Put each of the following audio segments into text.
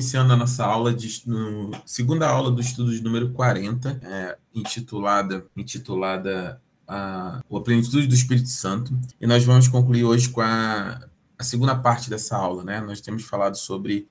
iniciando a nossa aula, segunda aula do estudo de número 40, intitulada A Plenitude do Espírito Santo. E nós vamos concluir hoje com a segunda parte dessa aula, né? Nós temos falado sobre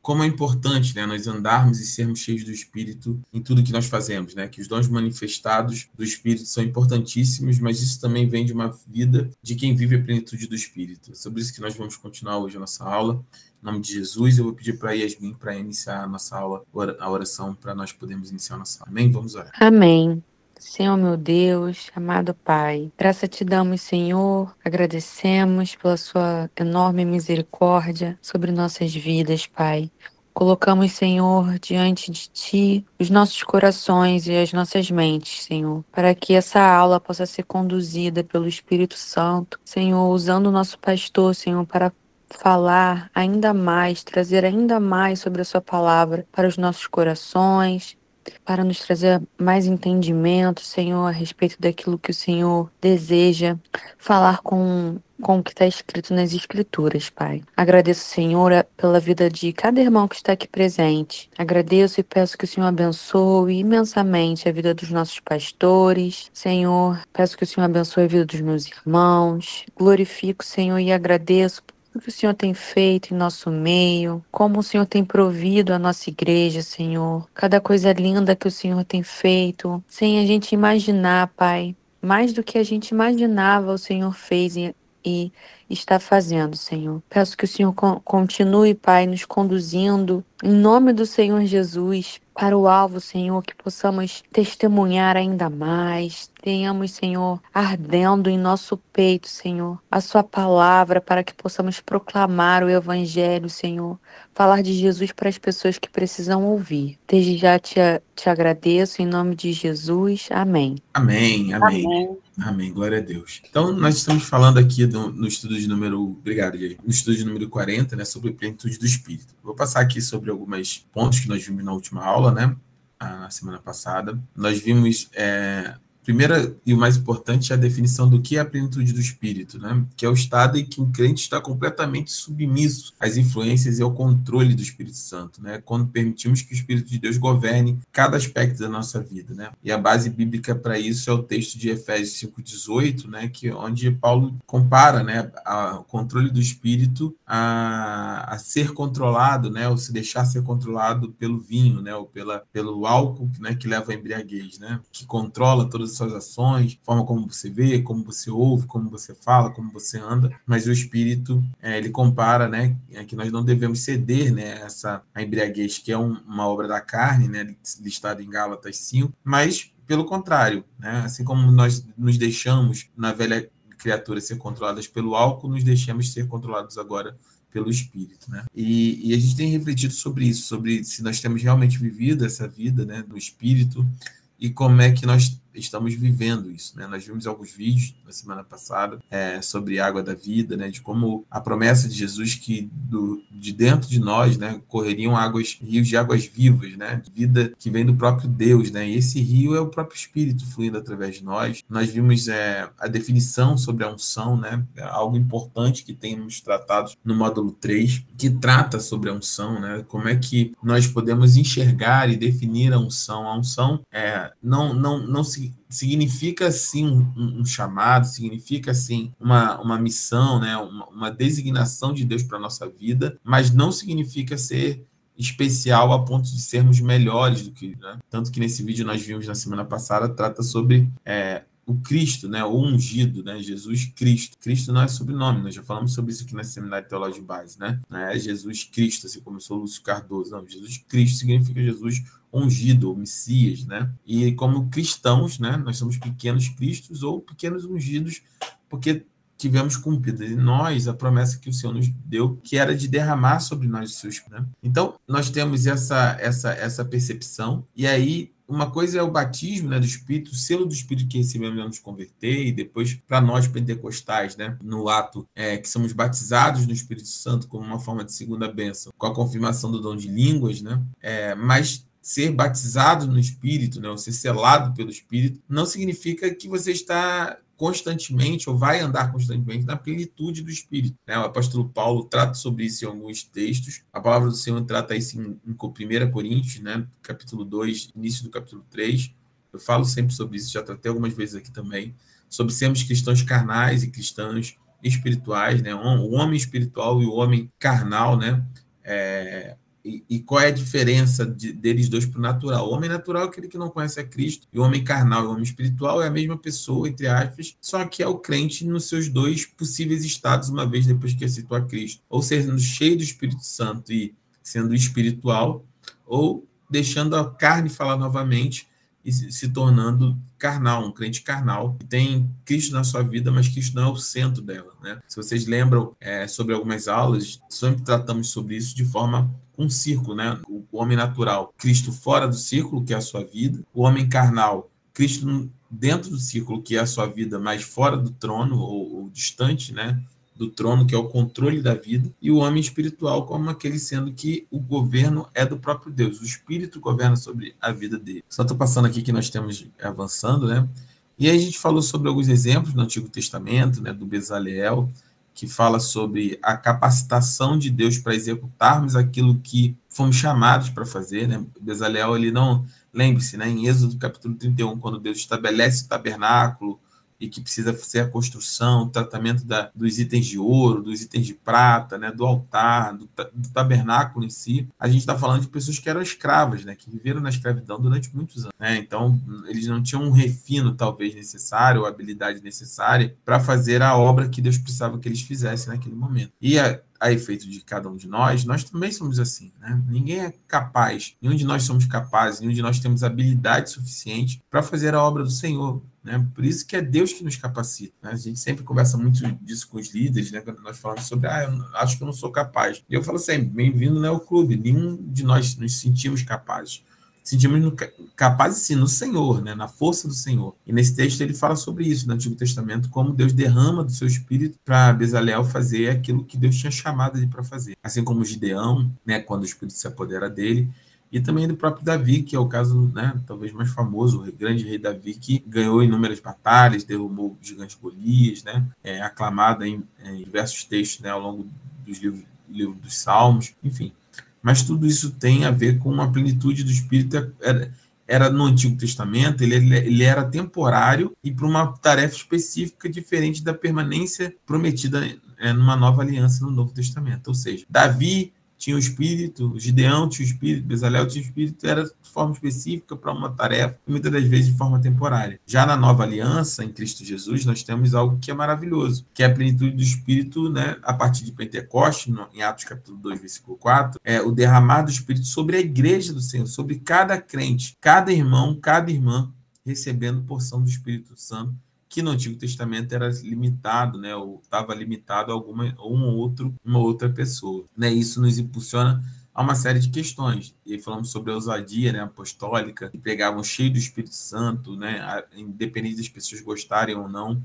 como é importante, né, nós andarmos e sermos cheios do Espírito em tudo que nós fazemos, né? Que os dons manifestados do Espírito são importantíssimos, mas isso também vem de uma vida de quem vive a plenitude do Espírito. É sobre isso que nós vamos continuar hoje a nossa aula. Em nome de Jesus, eu vou pedir para a Yasmin para iniciar a nossa aula, a oração, para nós podermos iniciar a nossa aula. Amém? Vamos orar. Amém. Senhor meu Deus, amado Pai, graça te damos, Senhor, agradecemos pela sua enorme misericórdia sobre nossas vidas, Pai. Colocamos, Senhor, diante de Ti os nossos corações e as nossas mentes, Senhor, para que essa aula possa ser conduzida pelo Espírito Santo, Senhor, usando o nosso pastor, Senhor, para falar ainda mais, trazer ainda mais sobre a Sua palavra para os nossos corações, para nos trazer mais entendimento, Senhor, a respeito daquilo que o Senhor deseja falar com o que está escrito nas Escrituras, Pai. Agradeço, Senhor, pela vida de cada irmão que está aqui presente. Agradeço e peço que o Senhor abençoe imensamente a vida dos nossos pastores. Senhor, peço que o Senhor abençoe a vida dos meus irmãos. Glorifico, Senhor, e agradeço o que o Senhor tem feito em nosso meio, como o Senhor tem provido a nossa igreja, Senhor. Cada coisa linda que o Senhor tem feito, sem a gente imaginar, Pai. Mais do que a gente imaginava, o Senhor fez e está fazendo, Senhor. Peço que o Senhor continue, Pai, nos conduzindo, em nome do Senhor Jesus, para o alvo, Senhor, que possamos testemunhar ainda mais. Tenhamos, Senhor, ardendo em nosso peito, Senhor, a Sua palavra, para que possamos proclamar o Evangelho, Senhor. Falar de Jesus para as pessoas que precisam ouvir. Desde já te agradeço, em nome de Jesus. Amém. Amém, amém. Amém, glória a Deus. Então, nós estamos falando aqui no estudo de número... Obrigado, Jair. No estudo de número 40, né, sobre a plenitude do Espírito. Vou passar aqui sobre alguns pontos que nós vimos na última aula, né, na semana passada. Nós vimos... Primeira e o mais importante é a definição do que é a plenitude do Espírito, né? Que é o estado em que o crente está completamente submisso às influências e ao controle do Espírito Santo, né? Quando permitimos que o Espírito de Deus governe cada aspecto da nossa vida, né? E a base bíblica para isso é o texto de Efésios 5:18, né? Onde Paulo compara, né, o controle do Espírito a ser controlado, né? Ou se deixar ser controlado pelo vinho, né? Ou pelo álcool, né? Que leva à embriaguez, né? Que controla todas as suas ações, forma como você vê, como você ouve, como você fala, como você anda, mas o Espírito, ele compara, né, que nós não devemos ceder, né, a embriaguez, que é uma obra da carne, né, listada em Gálatas 5, mas, pelo contrário, né, assim como nós nos deixamos na velha criatura ser controladas pelo álcool, nos deixamos ser controlados agora pelo Espírito, né? E a gente tem refletido sobre isso, sobre se nós temos realmente vivido essa vida, né, do Espírito, e como é que nós estamos vivendo isso, né? Nós vimos alguns vídeos na semana passada sobre a água da vida, né? De como a promessa de Jesus que de dentro de nós, né, correriam rios de águas vivas, né? De vida que vem do próprio Deus, né? E esse rio é o próprio Espírito fluindo através de nós. Nós vimos a definição sobre a unção, né? Algo importante que temos tratado no módulo 3, que trata sobre a unção, né? Como é que nós podemos enxergar e definir a unção. A unção não significa, sim, um chamado, significa, sim, uma missão, né? Uma designação de Deus para a nossa vida, mas não significa ser especial a ponto de sermos melhores do que, né? Tanto que nesse vídeo nós vimos na semana passada, trata sobre o Cristo, né? O ungido, né? Jesus Cristo. Cristo não é sobrenome, nós já falamos sobre isso aqui na Seminário Teológico de Base, né? Não é Jesus Cristo, assim como eu sou Lúcio Cardoso, não. Jesus Cristo significa Jesus ungido, ou Messias, né? E como cristãos, né? Nós somos pequenos cristos ou pequenos ungidos, porque tivemos cumprido em nós a promessa que o Senhor nos deu, que era de derramar sobre nós o seu Espírito, né? Então, nós temos essa percepção, e aí uma coisa é o batismo, né, do Espírito, o selo do Espírito que recebemos ao nos converter, e depois, para nós pentecostais, né, no ato que somos batizados no Espírito Santo como uma forma de segunda bênção, com a confirmação do dom de línguas, né, mas ser batizado no Espírito, né, ou ser selado pelo Espírito, não significa que você está constantemente, ou vai andar constantemente, na plenitude do Espírito. Né? O apóstolo Paulo trata sobre isso em alguns textos. A palavra do Senhor trata isso em 1 Coríntios, né? Capítulo 2, início do capítulo 3. Eu falo sempre sobre isso, já tratei algumas vezes aqui também, sobre sermos cristãos carnais e cristãos espirituais, né? O homem espiritual e o homem carnal, né? E qual é a diferença deles dois para o natural? O homem natural é aquele que não conhece a Cristo, e o homem carnal e o homem espiritual é a mesma pessoa, entre aspas, só que é o crente nos seus dois possíveis estados, uma vez depois que aceitou a Cristo. Ou sendo cheio do Espírito Santo e sendo espiritual, ou deixando a carne falar novamente e se tornando carnal, um crente carnal, que tem Cristo na sua vida, mas Cristo não é o centro dela, né? Se vocês lembram sobre algumas aulas, sempre tratamos sobre isso de forma um círculo, né? O homem natural, Cristo fora do círculo, que é a sua vida. O homem carnal, Cristo dentro do círculo, que é a sua vida, mas fora do trono, ou distante, né? Do trono, que é o controle da vida, e o homem espiritual como aquele sendo que o governo é do próprio Deus, o Espírito governa sobre a vida dele. Só estou passando aqui que nós temos avançando, né? E aí a gente falou sobre alguns exemplos no Antigo Testamento, né, do Bezaleel, que fala sobre a capacitação de Deus para executarmos aquilo que fomos chamados para fazer, né? Bezaleel, ele não... Lembre-se, né, em Êxodo capítulo 31, quando Deus estabelece o tabernáculo, e que precisa ser a construção, o tratamento dos itens de ouro, dos itens de prata, né, do altar, do tabernáculo em si. A gente está falando de pessoas que eram escravas, né, que viveram na escravidão durante muitos anos. Né? Então, eles não tinham um refino, talvez, necessário, ou habilidade necessária para fazer a obra que Deus precisava que eles fizessem naquele momento. E a efeito de cada um de nós também somos assim, né? Ninguém é capaz, nenhum de nós somos capazes, nenhum de nós temos habilidade suficiente para fazer a obra do Senhor, né? Por isso que é Deus que nos capacita, né? A gente sempre conversa muito disso com os líderes, né? Quando nós falamos sobre, eu acho que eu não sou capaz. E eu falo sempre, bem-vindo ao clube, nenhum de nós nos sentimos capazes. Sentimos capazes, sim, no Senhor, né? Na força do Senhor. E nesse texto ele fala sobre isso, no Antigo Testamento, como Deus derrama do seu Espírito para Bezaleel fazer aquilo que Deus tinha chamado ele para fazer. Assim como Gideão, né? Quando o Espírito se apodera dele, e também do próprio Davi, que é o caso, né, talvez mais famoso, o grande rei Davi, que ganhou inúmeras batalhas, derrubou o gigante Golias, né? Aclamado em diversos textos, né, ao longo dos livros dos Salmos, enfim. Mas tudo isso tem a ver com uma plenitude do Espírito. Era no Antigo Testamento, ele era temporário e para uma tarefa específica, diferente da permanência prometida numa nova aliança no Novo Testamento. Ou seja, Davi tinha o Espírito, Gideão tinha o Espírito, Bezaleel tinha o Espírito, era de forma específica para uma tarefa, muitas das vezes de forma temporária. Já na nova aliança, em Cristo Jesus, nós temos algo que é maravilhoso, que é a plenitude do Espírito, né, a partir de Pentecostes, em Atos capítulo 2, versículo 4, o derramar do Espírito sobre a igreja do Senhor, sobre cada crente, cada irmão, cada irmã, recebendo porção do Espírito Santo, que no Antigo Testamento era limitado, né, ou estava limitado a uma outra pessoa. Né? Isso nos impulsiona a uma série de questões. E falamos sobre a ousadia, né, apostólica, que pregavam cheio do Espírito Santo, né, independente das pessoas gostarem ou não,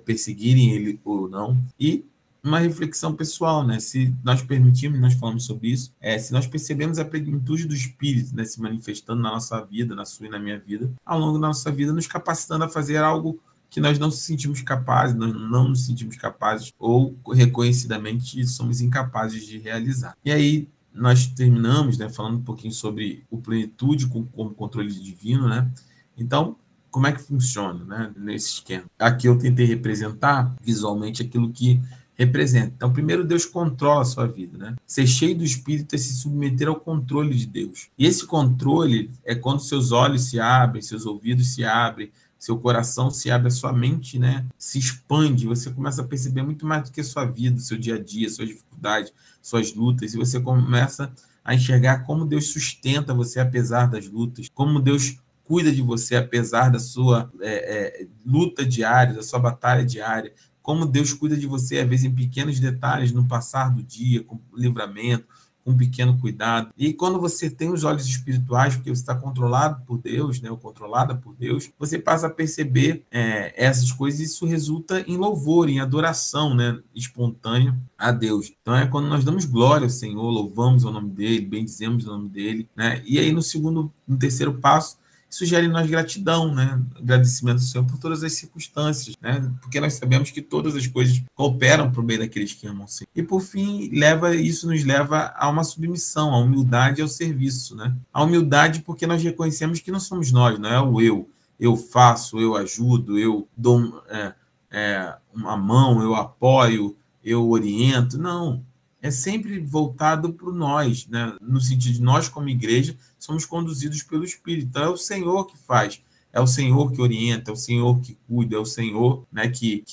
perseguirem ele ou não. E uma reflexão pessoal, né? Se nós permitirmos, nós falamos sobre isso, se nós percebemos a plenitude do Espírito, né, se manifestando na nossa vida, na sua e na minha vida, ao longo da nossa vida, nos capacitando a fazer algo que nós não nos sentimos capazes, nós não nos sentimos capazes, ou reconhecidamente somos incapazes de realizar. E aí nós terminamos, né, falando um pouquinho sobre o plenitude como controle divino, né? Então, como é que funciona, né, nesse esquema? Aqui eu tentei representar visualmente aquilo que representa. Então, primeiro, Deus controla a sua vida, né? Ser cheio do Espírito é se submeter ao controle de Deus. E esse controle é quando seus olhos se abrem, seus ouvidos se abrem, seu coração se abre, a sua mente, né, se expande, você começa a perceber muito mais do que a sua vida, seu dia a dia, suas dificuldades, suas lutas, e você começa a enxergar como Deus sustenta você apesar das lutas, como Deus cuida de você apesar da sua luta diária, da sua batalha diária, como Deus cuida de você, às vezes, em pequenos detalhes, no passar do dia, com livramento, com um pequeno cuidado. E quando você tem os olhos espirituais, porque você está controlado por Deus, né, ou controlada por Deus, você passa a perceber essas coisas, e isso resulta em louvor, em adoração, né, espontânea a Deus. Então é quando nós damos glória ao Senhor, louvamos o nome dele, bendizemos o nome dele, né? E aí no terceiro passo, isso gera em nós gratidão, né? Agradecimento ao Senhor por todas as circunstâncias, né? Porque nós sabemos que todas as coisas cooperam para o bem daqueles que amam o Senhor. E por fim, isso nos leva a uma submissão, a humildade e ao serviço, né? A humildade porque nós reconhecemos que não somos nós, não é o eu faço, eu ajudo, eu dou uma mão, eu apoio, eu oriento. Não, é sempre voltado para nós, né? No sentido de nós, como igreja, somos conduzidos pelo Espírito. Então, é o Senhor que faz, é o Senhor que orienta, é o Senhor que cuida, é o Senhor, né, que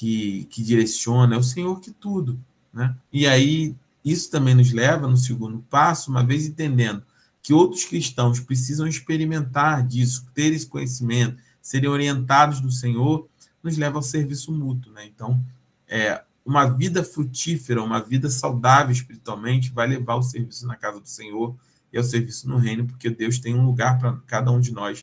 direciona, é o Senhor que tudo, né? E aí, isso também nos leva, no segundo passo, uma vez entendendo que outros cristãos precisam experimentar disso, ter esse conhecimento, serem orientados do Senhor, nos leva ao serviço mútuo, né? Então, uma vida frutífera, uma vida saudável espiritualmente, vai levar ao serviço na casa do Senhor e ao serviço no reino, porque Deus tem um lugar para cada um de nós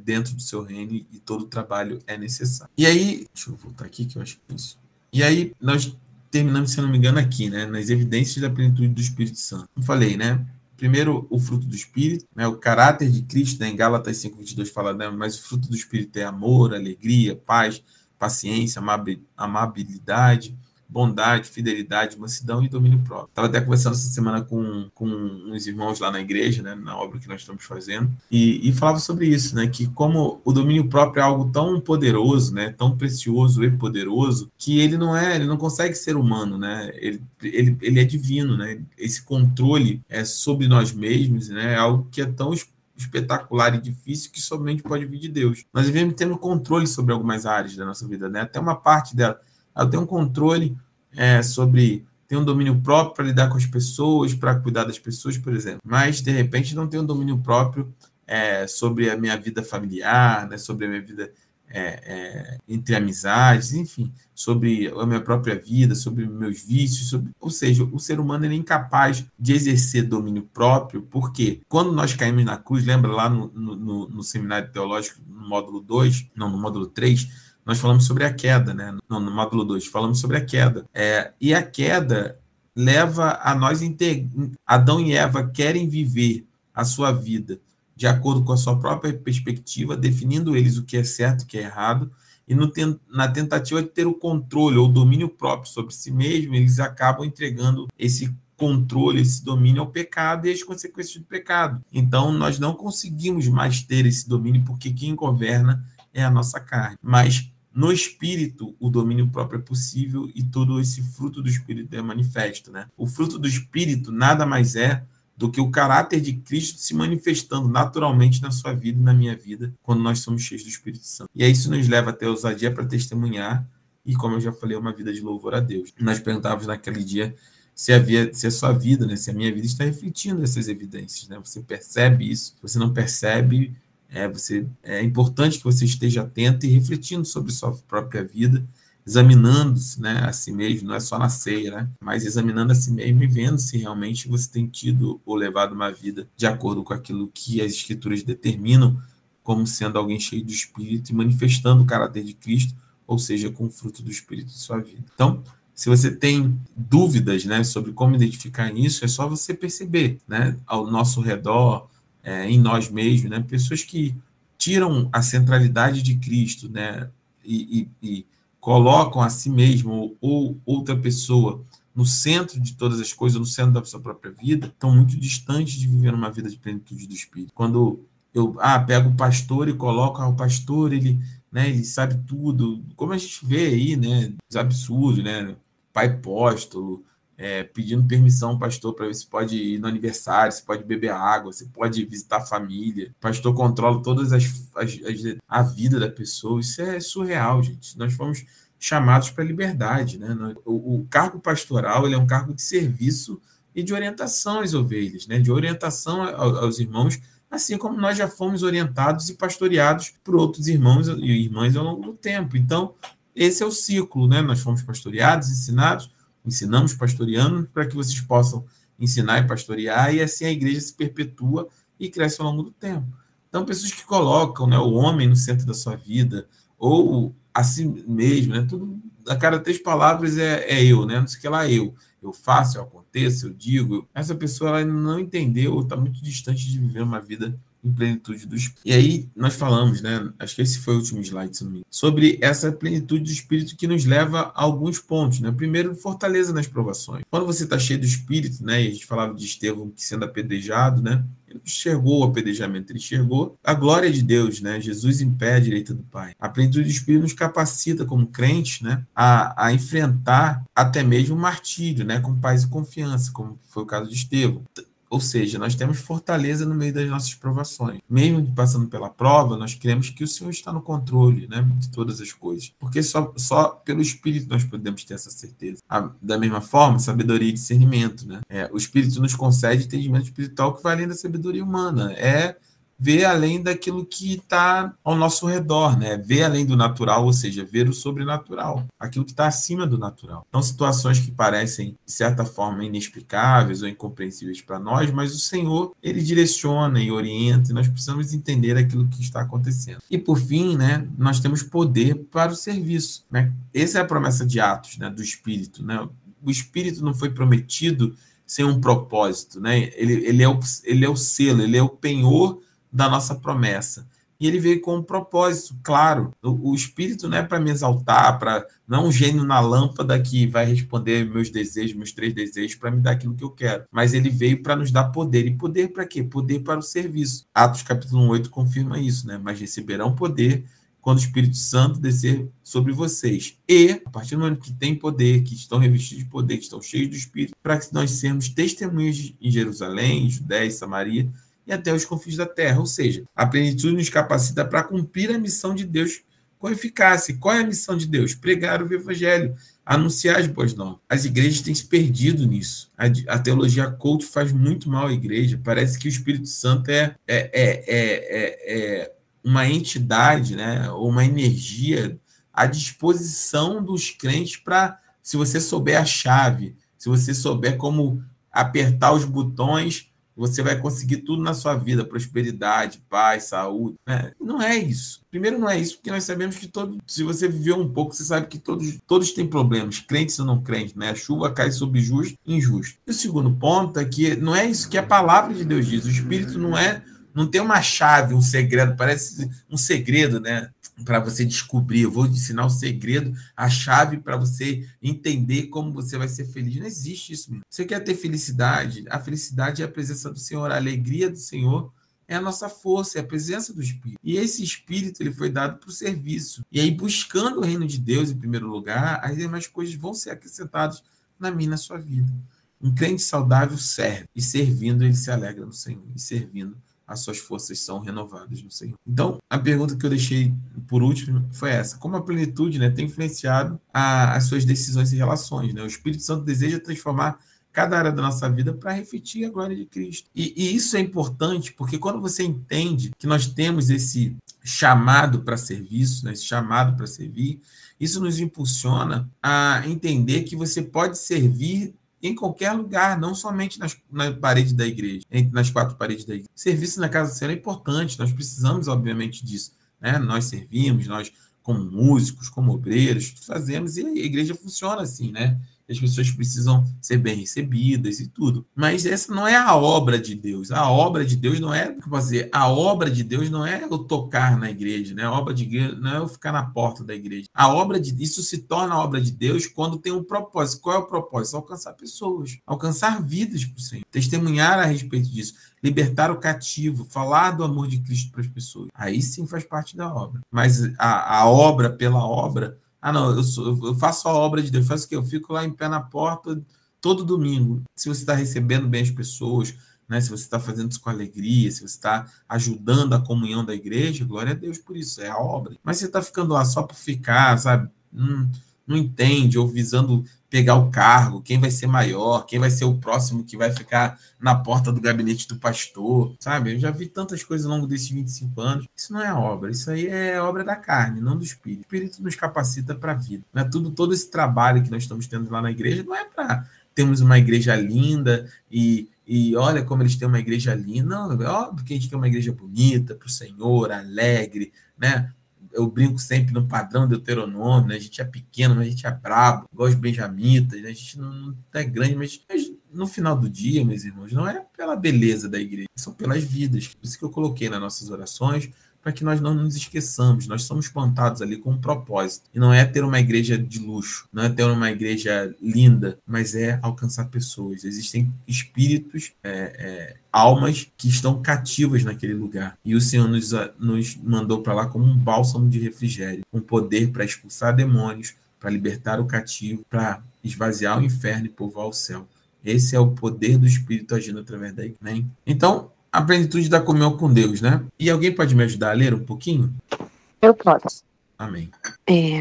dentro do seu reino e todo o trabalho é necessário. E aí, deixa eu voltar aqui que eu acho que é isso. E aí, nós terminamos, se não me engano, aqui, né? Nas evidências da plenitude do Espírito Santo. Como falei, né? Primeiro, o fruto do Espírito, né? O caráter de Cristo, né? Em Gálatas 5:22 fala, né? Mas o fruto do Espírito é amor, alegria, paz, paciência, amabilidade, bondade, fidelidade, mansidão e domínio próprio. Estava até conversando essa semana com uns irmãos lá na igreja, né, na obra que nós estamos fazendo, e falava sobre isso, né, que como o domínio próprio é algo tão poderoso, né, tão precioso e poderoso, que ele não consegue ser humano, né, ele é divino, né, esse controle sobre nós mesmos, né, é algo que é tão espetacular e difícil que somente pode vir de Deus. Nós devemos ter um controle sobre algumas áreas da nossa vida, né, até uma parte dela. Ela tem um controle tem um domínio próprio para lidar com as pessoas, para cuidar das pessoas, por exemplo. Mas, de repente, não tem um domínio próprio sobre a minha vida familiar, né, sobre a minha vida entre amizades, enfim, sobre a minha própria vida, sobre meus vícios, ou seja, o ser humano é incapaz de exercer domínio próprio, porque quando nós caímos na cruz, lembra lá no seminário teológico, no módulo 2, não, no módulo 3, nós falamos sobre a queda, né? No módulo 2, falamos sobre a queda. E a queda leva a nós... Adão e Eva querem viver a sua vida de acordo com a sua própria perspectiva, definindo eles o que é certo e o que é errado, e na tentativa de ter o controle ou domínio próprio sobre si mesmo, eles acabam entregando esse controle, esse domínio ao pecado e as consequências do pecado. Então, nós não conseguimos mais ter esse domínio, porque quem governa é a nossa carne. Mas no Espírito, o domínio próprio é possível e todo esse fruto do Espírito é manifesto, né? O fruto do Espírito nada mais é do que o caráter de Cristo se manifestando naturalmente na sua vida e na minha vida, quando nós somos cheios do Espírito Santo. E aí isso nos leva a ter ousadia para testemunhar e, como eu já falei, uma vida de louvor a Deus. Nós perguntávamos naquele dia se a sua vida, né, se a minha vida está refletindo essas evidências, né? Você percebe isso? Se você não percebe... É importante que você esteja atento e refletindo sobre sua própria vida, examinando-se, né, a si mesmo, não é só na ceia, né, mas examinando a si mesmo e vendo se realmente você tem tido ou levado uma vida de acordo com aquilo que as Escrituras determinam como sendo alguém cheio do Espírito e manifestando o caráter de Cristo, ou seja, com o fruto do Espírito em sua vida. Então, se você tem dúvidas, né, sobre como identificar isso, é só você perceber, né, ao nosso redor, em nós mesmos, né? Pessoas que tiram a centralidade de Cristo, né? E colocam a si mesmo ou outra pessoa no centro de todas as coisas, no centro da sua própria vida, estão muito distantes de viver uma vida de plenitude do Espírito. Quando eu pego o pastor e coloco o pastor, ele sabe tudo, como a gente vê aí, né? Os absurdos, né? Pai apóstolo, pedindo permissão ao pastor para ver se pode ir no aniversário, se pode beber água, se pode visitar a família. O pastor controla todas a vida da pessoa. Isso é surreal, gente. Nós fomos chamados para a liberdade, né? O cargo pastoral, ele é um cargo de serviço e de orientação às ovelhas, né? De orientação aos irmãos, assim como nós já fomos orientados e pastoreados por outros irmãos e irmãs ao longo do tempo. Então, esse é o ciclo, né? Nós fomos pastoreados, ensinamos pastoreando para que vocês possam ensinar e pastorear, e assim a igreja se perpetua e cresce ao longo do tempo. Então, pessoas que colocam, né, o homem no centro da sua vida, ou a si mesmo, né, tudo, a cada 3 palavras é eu, né, não sei o que lá, eu faço, eu aconteço, eu digo. Essa pessoa ela não entendeu, ou está muito distante de viver uma vida em plenitude do Espírito. E aí nós falamos, né? Acho que esse foi o último slide, se não me engano, sobre essa plenitude do Espírito que nos leva a alguns pontos, né? Primeiro, fortaleza nas provações. Quando você está cheio do Espírito, né? E a gente falava de Estevão que sendo apedrejado, né? Ele enxergou o apedrejamento, ele enxergou a glória de Deus, né? Jesus em pé à direita do Pai. A plenitude do Espírito nos capacita como crentes, né? A enfrentar até mesmo o martírio, né? Com paz e confiança, como foi o caso de Estevão. Ou seja, nós temos fortaleza no meio das nossas provações. Mesmo passando pela prova, nós cremos que o Senhor está no controle, né, de todas as coisas. Porque só pelo Espírito nós podemos ter essa certeza. Da mesma forma, sabedoria e discernimento. Né? O Espírito nos concede entendimento espiritual que vai além da sabedoria humana. É ver além daquilo que está ao nosso redor, né? Ver além do natural, ou seja, ver o sobrenatural, aquilo que está acima do natural. Então, situações que parecem, de certa forma, inexplicáveis ou incompreensíveis para nós, mas o Senhor, ele direciona e orienta, e nós precisamos entender aquilo que está acontecendo. E, por fim, né, nós temos poder para o serviço, né? Essa é a promessa de Atos, né, do Espírito, né? O Espírito não foi prometido sem um propósito, né? Ele é o selo, ele é o penhor da nossa promessa. E ele veio com um propósito, claro. O Espírito não é para me exaltar, não é um gênio na lâmpada que vai responder meus desejos, meus 3 desejos, para me dar aquilo que eu quero. Mas ele veio para nos dar poder. E poder para quê? Poder para o serviço. Atos capítulo 8 confirma isso, né? Mas receberão poder quando o Espírito Santo descer sobre vocês. E, a partir do momento que tem poder, que estão revestidos de poder, que estão cheios do Espírito, para que nós sermos testemunhas em Jerusalém, Judéia e Samaria, e até os confins da terra. Ou seja, a plenitude nos capacita para cumprir a missão de Deus com eficácia. Qual é a missão de Deus? Pregar o evangelho, anunciar as boas novas. As igrejas têm se perdido nisso. A teologia coach faz muito mal à igreja. Parece que o Espírito Santo é uma entidade, né, ou uma energia à disposição dos crentes para, se você souber a chave, se você souber como apertar os botões, você vai conseguir tudo na sua vida, prosperidade, paz, saúde. Né? Não é isso. Primeiro, não é isso, porque nós sabemos que se você viveu um pouco, você sabe que todos têm problemas, crentes ou não crentes, né? A chuva cai sobre justo e injusto. E o segundo ponto é que não é isso que a palavra de Deus diz. O Espírito não tem uma chave, um segredo, parece um segredo, né? Para você descobrir, eu vou ensinar o segredo, a chave para você entender como você vai ser feliz. Não existe isso mesmo. Você quer ter felicidade? A felicidade é a presença do Senhor, a alegria do Senhor é a nossa força, é a presença do Espírito. E esse Espírito ele foi dado para o serviço. E aí, buscando o reino de Deus em primeiro lugar, as demais coisas vão ser acrescentadas na minha e na sua vida. Um crente saudável serve, e servindo ele se alegra no Senhor, e servindo as suas forças são renovadas no Senhor. Então, a pergunta que eu deixei por último foi essa. Como a plenitude, né, tem influenciado as suas decisões e relações? Né? O Espírito Santo deseja transformar cada área da nossa vida para refletir a glória de Cristo. E isso é importante porque quando você entende que nós temos esse chamado para serviço, né, esse chamado para servir, isso nos impulsiona a entender que você pode servir em qualquer lugar, não somente na parede da igreja, nas 4 paredes da igreja. Serviço na casa do Senhor é importante, nós precisamos, obviamente, disso. Né? Nós servimos, nós, como músicos, como obreiros, fazemos, e a igreja funciona assim, né? As pessoas precisam ser bem recebidas e tudo. Mas essa não é a obra de Deus. A obra de Deus não é, a obra de Deus não é eu tocar na igreja, né? A obra de Deus não é eu ficar na porta da igreja. Isso se torna a obra de Deus quando tem um propósito. Qual é o propósito? Alcançar pessoas, alcançar vidas para o Senhor, testemunhar a respeito disso, libertar o cativo, falar do amor de Cristo para as pessoas. Aí sim faz parte da obra. Mas a obra pela obra, não, eu faço a obra de Deus, faço o quê? Eu fico lá em pé na porta todo domingo. Se você está recebendo bem as pessoas, né? Se você está fazendo isso com alegria, se você está ajudando a comunhão da igreja, glória a Deus por isso, é a obra. Mas você está ficando lá só por ficar, sabe? Não entende, ou visando pegar o cargo, quem vai ser maior, quem vai ser o próximo que vai ficar na porta do gabinete do pastor, sabe? Eu já vi tantas coisas ao longo desses 25 anos. Isso não é obra, isso aí é obra da carne, não do Espírito. O Espírito nos capacita para a vida. Né? Todo esse trabalho que nós estamos tendo lá na igreja não é para termos uma igreja linda e olha como eles têm uma igreja linda. Não, é óbvio que a gente quer uma igreja bonita, para o Senhor, alegre, né? Eu brinco sempre no padrão Deuteronômio, né? A gente é pequeno, mas a gente é brabo, igual os benjamitas, né? A gente não é grande, mas no final do dia, meus irmãos, não é pela beleza da igreja, são pelas vidas. Por isso que eu coloquei nas nossas orações, para que nós não nos esqueçamos. Nós somos plantados ali com um propósito. E não é ter uma igreja de luxo, não é ter uma igreja linda, mas é alcançar pessoas. Existem espíritos, almas que estão cativas naquele lugar. E o Senhor nos mandou para lá como um bálsamo de refrigério, um poder para expulsar demônios, para libertar o cativo, para esvaziar o inferno e povoar o céu. Esse é o poder do Espírito agindo através da igreja. Né? Então, a plenitude da comunhão com Deus, né? E alguém pode me ajudar a ler um pouquinho? Eu posso. Amém.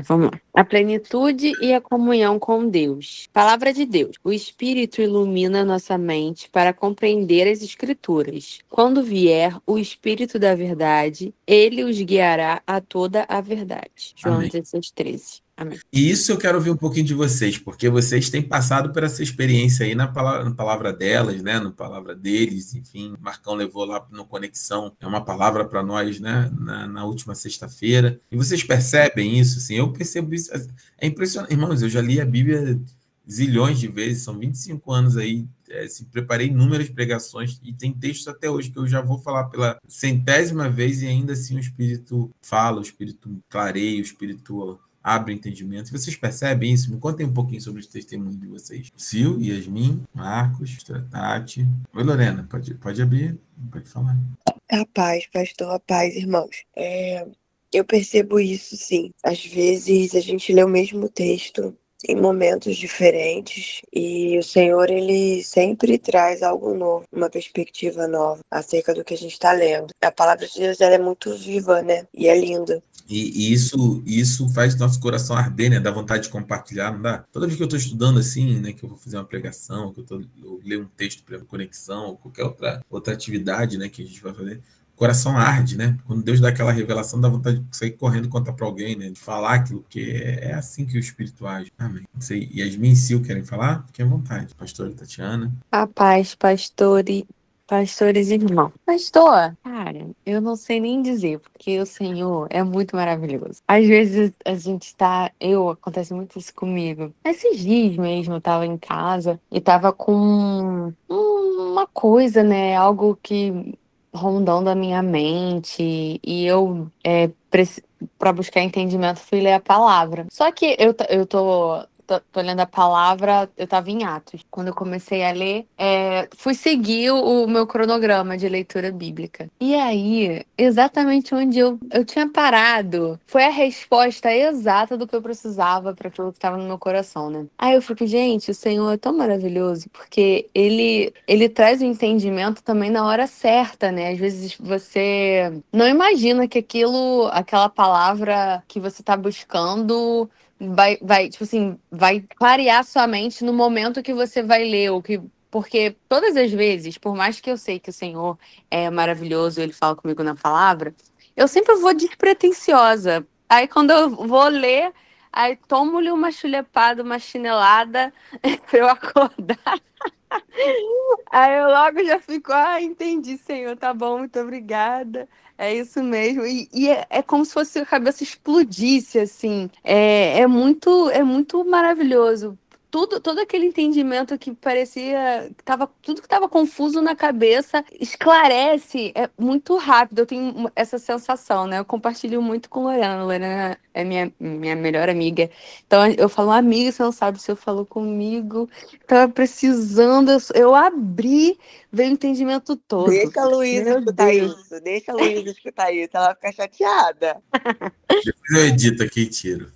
Vamos lá. A plenitude e a comunhão com Deus. Palavra de Deus. O Espírito ilumina nossa mente para compreender as Escrituras. Quando vier o Espírito da verdade, ele os guiará a toda a verdade. João 16:13. Amém. E isso eu quero ouvir um pouquinho de vocês, porque vocês têm passado por essa experiência aí na palavra delas, né? Na palavra deles, enfim. Marcão levou lá no Conexão, é uma palavra para nós, né? Na última sexta-feira. E vocês percebem isso? Assim, eu percebo isso. É impressionante. Irmãos, eu já li a Bíblia zilhões de vezes, são 25 anos aí. Preparei inúmeras pregações e tem textos até hoje que eu já vou falar pela 100ª vez e ainda assim o Espírito fala, o Espírito clareia, o Espírito abre entendimento. Vocês percebem isso? Me contem um pouquinho sobre os testemunhos de vocês. Sil, Yasmin, Marcos, Tati. Oi, Lorena, pode abrir, pode falar. A paz, pastor, a paz, irmãos. Eu percebo isso, sim. Às vezes a gente lê o mesmo texto em momentos diferentes e o Senhor, ele sempre traz algo novo, uma perspectiva nova acerca do que a gente está lendo. A palavra de Deus, ela é muito viva, né? E é linda. E isso faz nosso coração arder, né? Dá vontade de compartilhar, não dá? Toda vez que eu estou estudando assim, né? Que eu vou fazer uma pregação, que eu leio um texto para conexão, ou qualquer outra atividade, né? Que a gente vai fazer, o coração arde, né? Quando Deus dá aquela revelação, dá vontade de sair correndo e contar para alguém, né? De falar aquilo, porque é assim que o Espírito age. Amém. Não sei, Yasmin e Sil querem falar? Fiquem à vontade. Pastora Tatiana. A paz, pastores e irmãos. Pastor, cara, eu não sei nem dizer, porque o Senhor é muito maravilhoso. Às vezes a gente acontece muito isso comigo. Esses dias mesmo, eu tava em casa e tava com uma coisa, né? Algo que rondando a minha mente e eu, para buscar entendimento, fui ler a palavra. Só que eu tô lendo a palavra, eu tava em Atos. Quando eu comecei a ler, fui seguir o meu cronograma de leitura bíblica. E aí, exatamente onde eu tinha parado, foi a resposta exata do que eu precisava para aquilo que estava no meu coração, né? Aí eu fico, gente, o Senhor é tão maravilhoso, porque ele traz o entendimento também na hora certa, né? Às vezes você não imagina que aquela palavra que você tá buscando tipo assim, vai clarear sua mente no momento que você vai ler, porque todas as vezes, por mais que eu sei que o Senhor é maravilhoso, ele fala comigo na palavra, eu sempre vou despretensiosa. Aí quando eu vou ler, aí tomo-lhe uma chulepada, uma chinelada pra eu acordar. Aí eu logo já fico, entendi, Senhor, tá bom, muito obrigada. É isso mesmo. E é como se fosse a cabeça explodisse, assim. É muito maravilhoso. Todo aquele entendimento que parecia tudo que estava confuso na cabeça esclarece, é muito rápido. Eu tenho essa sensação, né? Eu compartilho muito com Lorena. Lorena é minha melhor amiga. Então eu falo, amiga, você não sabe se eu falou comigo. Tava precisando, eu abri, veio o entendimento todo. Deixa a Luísa escutar isso. Deixa a Luísa escutar isso. Ela vai ficar chateada. Depois eu edito aqui e tiro.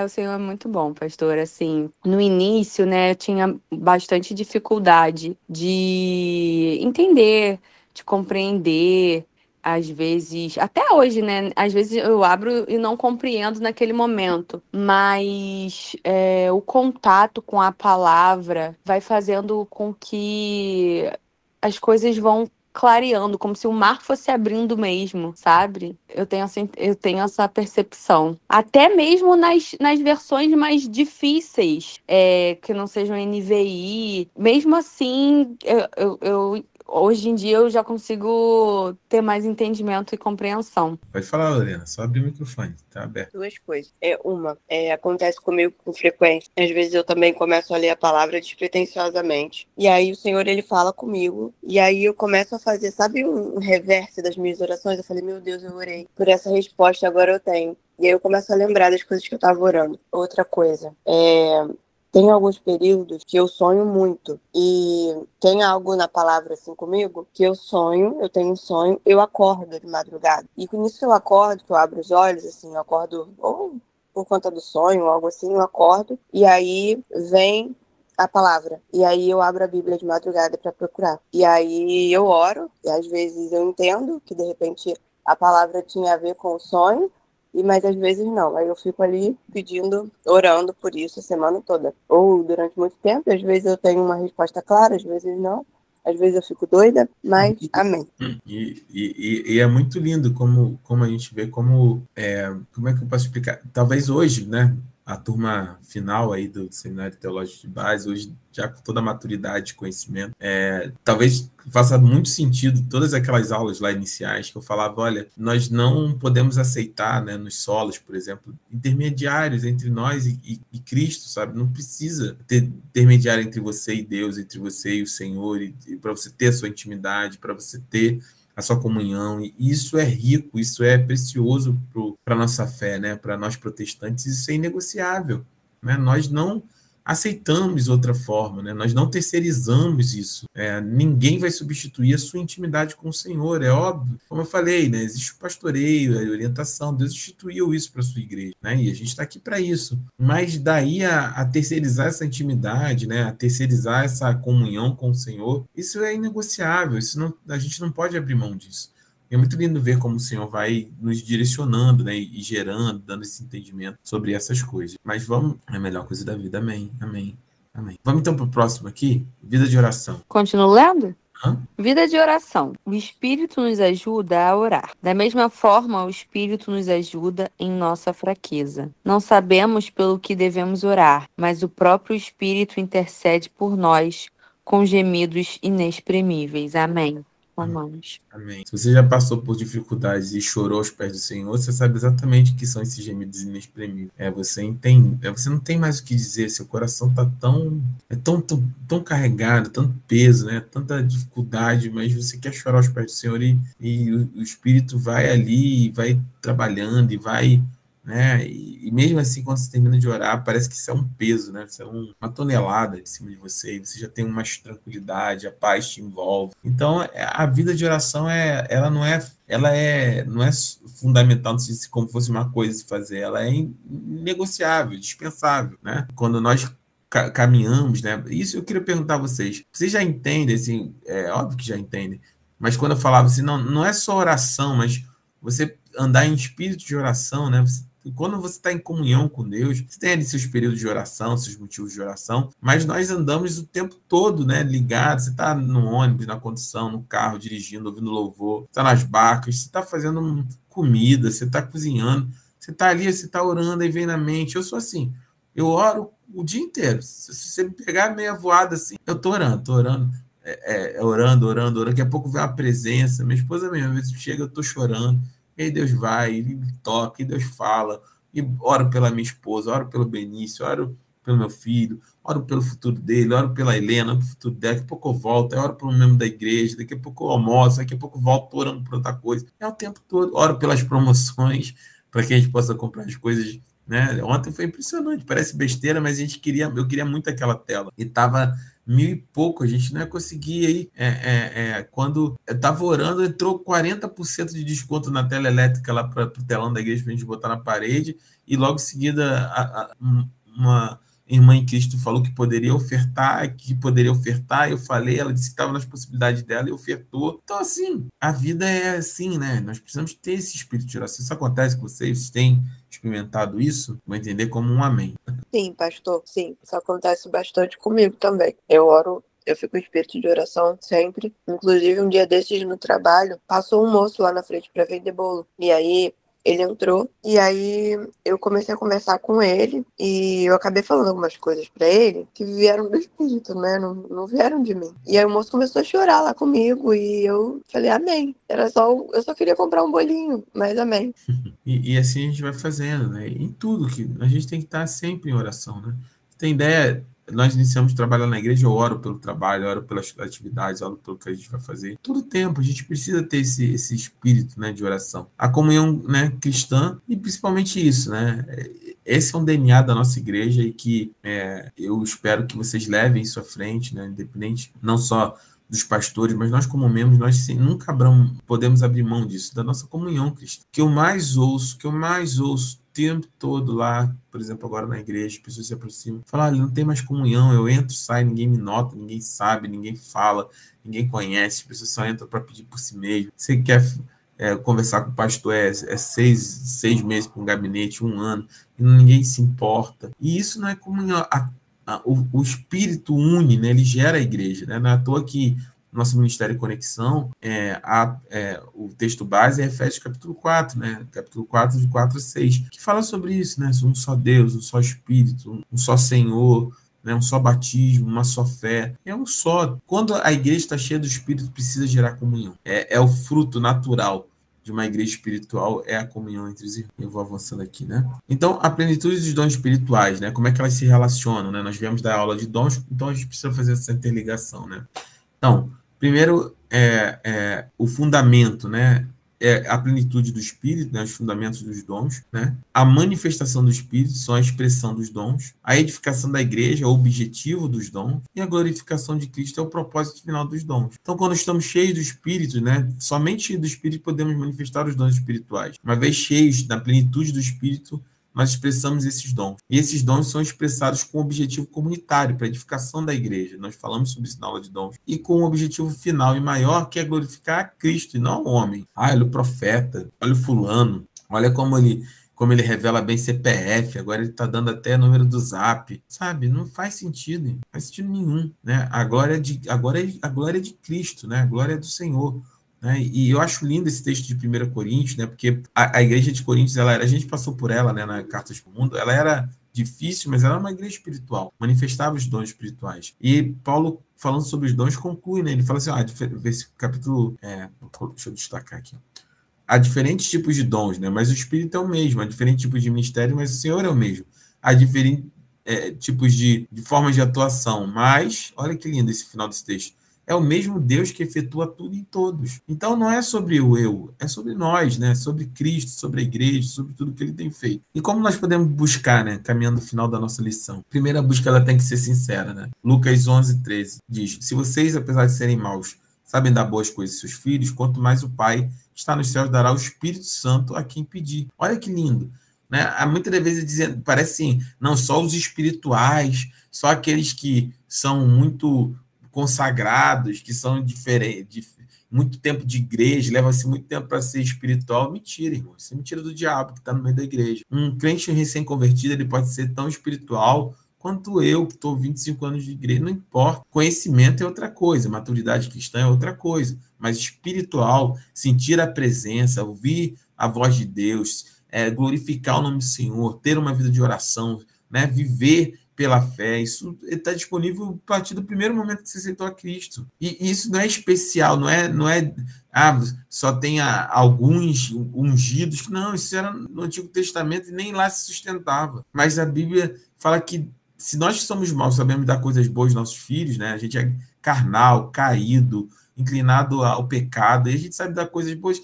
O Senhor é muito bom, pastor. Assim, no início, né, eu tinha bastante dificuldade de entender, de compreender. Às vezes, até hoje, né? Às vezes eu abro e não compreendo naquele momento, mas o contato com a palavra vai fazendo com que as coisas vão clareando, como se o mar fosse abrindo mesmo, sabe? Eu tenho essa percepção. Até mesmo nas versões mais difíceis, que não sejam NVI, mesmo assim, eu hoje em dia eu já consigo ter mais entendimento e compreensão. Pode falar, Lorena, só abrir o microfone, tá aberto. Duas coisas. Acontece comigo com frequência. Às vezes eu também começo a ler a palavra despretensiosamente. E aí o Senhor, ele fala comigo. E aí eu começo a fazer, sabe, um reverse das minhas orações? Eu falei, meu Deus, eu orei por essa resposta, agora eu tenho. E aí eu começo a lembrar das coisas que eu tava orando. Outra coisa, tem alguns períodos que eu sonho muito. E tem algo na palavra assim comigo que eu sonho, eu tenho um sonho, eu acordo de madrugada. E com isso eu acordo, que eu abro os olhos, assim, eu acordo ou por conta do sonho, ou algo assim, eu acordo. E aí vem a palavra. E aí eu abro a Bíblia de madrugada para procurar. E aí eu oro, e às vezes eu entendo que de repente a palavra tinha a ver com o sonho, mas às vezes não. Aí eu fico ali pedindo, orando por isso a semana toda. Ou durante muito tempo, às vezes eu tenho uma resposta clara, às vezes não. Às vezes eu fico doida, mas amém. E é muito lindo como a gente vê como é que eu posso explicar? Talvez hoje, né? A turma final aí do Seminário Teológico de Base, hoje já com toda a maturidade e conhecimento, talvez faça muito sentido todas aquelas aulas lá iniciais que eu falava, olha, nós não podemos aceitar, né, nos solos, por exemplo, intermediários entre nós e Cristo, sabe? Não precisa ter intermediário entre você e Deus, entre você e o Senhor, e para você ter a sua intimidade, para você ter a sua comunhão, e isso é rico, isso é precioso para a nossa fé, né? Para nós protestantes, isso é inegociável, né? Nós não aceitamos outra forma, né? Nós não terceirizamos isso. Ninguém vai substituir a sua intimidade com o Senhor, é óbvio. Como eu falei, né? Existe o pastoreio, a orientação, Deus instituiu isso para a sua igreja, né? E a gente está aqui para isso. Mas daí a terceirizar essa intimidade, né? A terceirizar essa comunhão com o Senhor, isso é inegociável, a gente não pode abrir mão disso. É muito lindo ver como o Senhor vai nos direcionando, né, e gerando, dando esse entendimento sobre essas coisas. Mas vamos, é a melhor coisa da vida. Amém, amém, amém. Vamos então para o próximo aqui, vida de oração. Continuo lendo? Hã? Vida de oração. O Espírito nos ajuda a orar. Da mesma forma, o Espírito nos ajuda em nossa fraqueza. Não sabemos pelo que devemos orar, mas o próprio Espírito intercede por nós com gemidos inexprimíveis. Amém. Romanos. Amém. Se você já passou por dificuldades e chorou aos pés do Senhor, você sabe exatamente o que são esses gemidos inexprimíveis. Você entende, você não tem mais o que dizer, seu coração está tão carregado, tanto peso, né? Tanta dificuldade, mas você quer chorar aos pés do Senhor e o Espírito vai ali, e vai trabalhando e vai, né? E mesmo assim, quando você termina de orar, parece que isso é um peso, né? Isso é uma tonelada em cima de você, e você já tem uma tranquilidade, a paz te envolve. Então, a vida de oração ela não é fundamental, não sei se como fosse uma coisa a se fazer, ela é negociável, dispensável, né? Quando nós caminhamos, né? Isso eu queria perguntar a vocês. Vocês já entendem, assim, é óbvio que já entendem, mas quando eu falava assim, não é só oração, mas você andar em espírito de oração, né? Quando você está em comunhão com Deus, você tem ali seus períodos de oração, seus motivos de oração, mas nós andamos o tempo todo, né, ligados. Você está no ônibus, na condução, no carro, dirigindo, ouvindo louvor, você está nas barcas, você está fazendo comida, você está cozinhando, você está ali, você está orando, aí vem na mente. Eu sou assim, eu oro o dia inteiro. Se você me pegar meia voada assim, eu estou orando, orando. Daqui a pouco vem a presença. Minha esposa mesmo, às vezes chega, eu estou chorando. E aí Deus vai, ele toca, e Deus fala, e oro pela minha esposa, oro pelo Benício, oro pelo meu filho, oro pelo futuro dele, oro pela Helena, oro pelo futuro dela, daqui a pouco eu volto, oro pelo membro da igreja, daqui a pouco eu almoço, daqui a pouco eu volto orando por outra coisa. É o tempo todo, oro pelas promoções, para que a gente possa comprar as coisas, né? Ontem foi impressionante, parece besteira, mas eu queria muito aquela tela, e estava 1.000 e pouco, a gente não ia conseguir aí. Quando eu estava orando, entrou 40% de desconto na tela elétrica lá para o telão da igreja para a gente botar na parede, e logo em seguida uma irmã em Cristo falou que poderia ofertar, eu falei, ela disse que estava nas possibilidades dela e ofertou. Então, assim, a vida é assim, né? Nós precisamos ter esse espírito de oração. Isso acontece com vocês têm experimentado isso? Vou entender como um amém. Sim, pastor, sim. Isso acontece bastante comigo também. Eu oro, eu fico em espírito de oração sempre. Inclusive, um dia desses no trabalho, passou um moço lá na frente para vender bolo. E aí, ele entrou e aí eu comecei a conversar com ele e eu acabei falando algumas coisas pra ele que vieram do Espírito, né? Não vieram de mim. E aí o moço começou a chorar lá comigo e eu falei, amém. Eu só queria comprar um bolinho, mas amém. E assim a gente vai fazendo, né? Em tudo que a gente tem que estar sempre em oração, né? Tem ideia? Nós iniciamos trabalhando na igreja, eu oro pelo trabalho, eu oro pelas atividades, eu oro pelo que a gente vai fazer. Todo tempo a gente precisa ter esse espírito, né, de oração. A comunhão, né, cristã e principalmente isso, né? Esse é um DNA da nossa igreja e que eu espero que vocês levem isso à frente, né? Independente, não só dos pastores, mas nós como membros, nós nunca podemos abrir mão disso, da nossa comunhão cristã. Que eu mais ouço o tempo todo lá, por exemplo, agora na igreja, as pessoas se aproximam, falam, não tem mais comunhão, eu entro, saio, ninguém me nota, ninguém sabe, ninguém fala, ninguém conhece, as pessoas só entram para pedir por si mesmo. Você quer conversar com o pastor, seis meses para um gabinete, 1 ano, e ninguém se importa. E isso não é comunhão. O Espírito une, né? Ele gera a igreja, né? Não é à toa que nosso Ministério Conexão, o texto base é Efésios capítulo 4, né? Capítulo 4, de 4 a 6, que fala sobre isso, né? Um só Deus, um só Espírito, um só Senhor, né? Um só batismo, uma só fé. É um só. Quando a igreja está cheia do Espírito, precisa gerar comunhão. É o fruto natural de uma igreja espiritual, é a comunhão entre os irmãos. Eu vou avançando aqui, né? Então, a plenitude dos dons espirituais, né? Como é que elas se relacionam, né? Nós viemos da aula de dons, então a gente precisa fazer essa interligação, né? Então, primeiro, o fundamento, né? A plenitude do Espírito, né? Os fundamentos dos dons, né? A manifestação do Espírito são a expressão dos dons, a edificação da igreja é o objetivo dos dons, e a glorificação de Cristo é o propósito final dos dons. Então, quando estamos cheios do Espírito, né? Somente cheios do Espírito podemos manifestar os dons espirituais. Uma vez cheios da plenitude do Espírito, nós expressamos esses dons. E esses dons são expressados com um objetivo comunitário, para a edificação da igreja. Nós falamos sobre isso na aula de dons. E com um objetivo final e maior, que é glorificar a Cristo e não o homem. Olha o profeta, olha o fulano, olha como ele revela bem CPF, agora ele está dando até número do Zap. Sabe? Não faz sentido. Não faz sentido nenhum. Né? A glória é de Cristo, né? A glória é do Senhor. Né? E eu acho lindo esse texto de 1 Coríntios, né? Porque a igreja de Coríntios, a gente passou por ela, né, na Cartas para o Mundo, ela era difícil, mas ela era uma igreja espiritual, manifestava os dons espirituais. E Paulo, falando sobre os dons, conclui, né? Ele fala assim, esse capítulo, deixa eu destacar aqui, há diferentes tipos de dons, né? Mas o Espírito é o mesmo, há diferentes tipos de ministério, mas o Senhor é o mesmo. Há diferentes tipos de formas de atuação, mas, olha que lindo esse final desse texto, é o mesmo Deus que efetua tudo em todos. Então não é sobre o eu, é sobre nós, né? Sobre Cristo, sobre a igreja, sobre tudo que ele tem feito. E como nós podemos buscar, né? Caminhando no final da nossa lição. Primeira busca, ela tem que ser sincera, né? Lucas 11:13 diz, se vocês, apesar de serem maus, sabem dar boas coisas aos seus filhos, quanto mais o Pai está nos céus dará o Espírito Santo a quem pedir. Olha que lindo. Né? Há muitas vezes parece assim, não só os espirituais, só aqueles que são muito consagrados, que são diferentes, muito tempo de igreja, leva-se muito tempo para ser espiritual. Mentira, irmão. Isso é mentira do diabo que está no meio da igreja. Um crente recém-convertido, ele pode ser tão espiritual quanto eu, que estou 25 anos de igreja, não importa. Conhecimento é outra coisa, maturidade cristã é outra coisa, mas espiritual, sentir a presença, ouvir a voz de Deus, glorificar o nome do Senhor, ter uma vida de oração, né, viver pela fé, isso está disponível a partir do primeiro momento que você aceitou a Cristo. E isso não é especial, não é só tem alguns ungidos. Não, isso era no Antigo Testamento e nem lá se sustentava. Mas a Bíblia fala que se nós somos maus, sabemos dar coisas boas aos nossos filhos, né? A gente é carnal, caído, inclinado ao pecado, e a gente sabe dar coisas boas.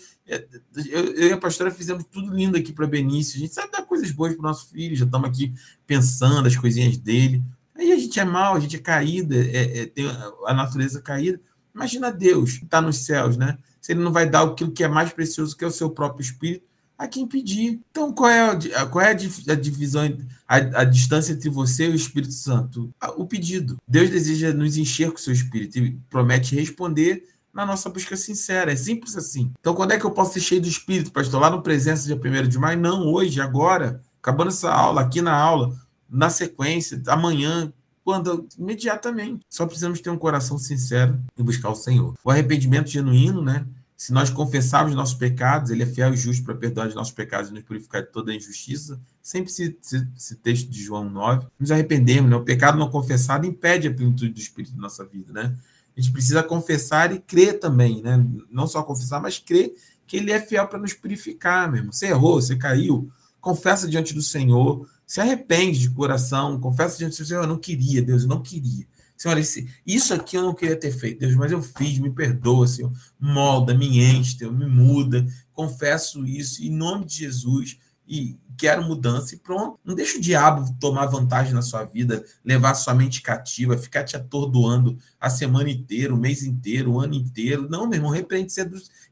Eu e a pastora fizemos tudo lindo aqui para Benício, a gente sabe dar coisas boas para o nosso filho, já estamos aqui pensando as coisinhas dele. Aí a gente é mau, a gente é caído, tem a natureza caída. Imagina Deus que está nos céus, né? Se ele não vai dar aquilo que é mais precioso, que é o seu próprio espírito, a quem pedir. Então, qual é a divisão, a distância entre você e o Espírito Santo? O pedido. Deus deseja nos encher com o seu espírito e promete responder na nossa busca sincera. É simples assim. Então, quando é que eu posso ser cheio do Espírito, pastor? Lá no Presença, dia 1º de maio? Não, hoje, agora. Acabando essa aula, aqui na aula, na sequência, amanhã, imediatamente. Só precisamos ter um coração sincero e buscar o Senhor. O arrependimento genuíno, né? Se nós confessarmos nossos pecados, ele é fiel e justo para perdoar os nossos pecados e nos purificar de toda a injustiça. Sempre esse texto de João 9. Nos arrependemos, né? O pecado não confessado impede a plenitude do Espírito na nossa vida, né? A gente precisa confessar e crer também, né? Não só confessar, mas crer que ele é fiel para nos purificar mesmo. Você errou, você caiu, confessa diante do Senhor, se arrepende de coração, confessa diante do Senhor, eu não queria, Deus, eu não queria. Senhor, isso aqui eu não queria ter feito, Deus, mas eu fiz, me perdoa, Senhor, molda, me enche, Deus, me muda, confesso isso, em nome de Jesus, e quero mudança, e pronto. Não deixa o diabo tomar vantagem na sua vida, levar sua mente cativa, ficar te atordoando a semana inteira, o mês inteiro, o ano inteiro. Não, meu irmão, repreende,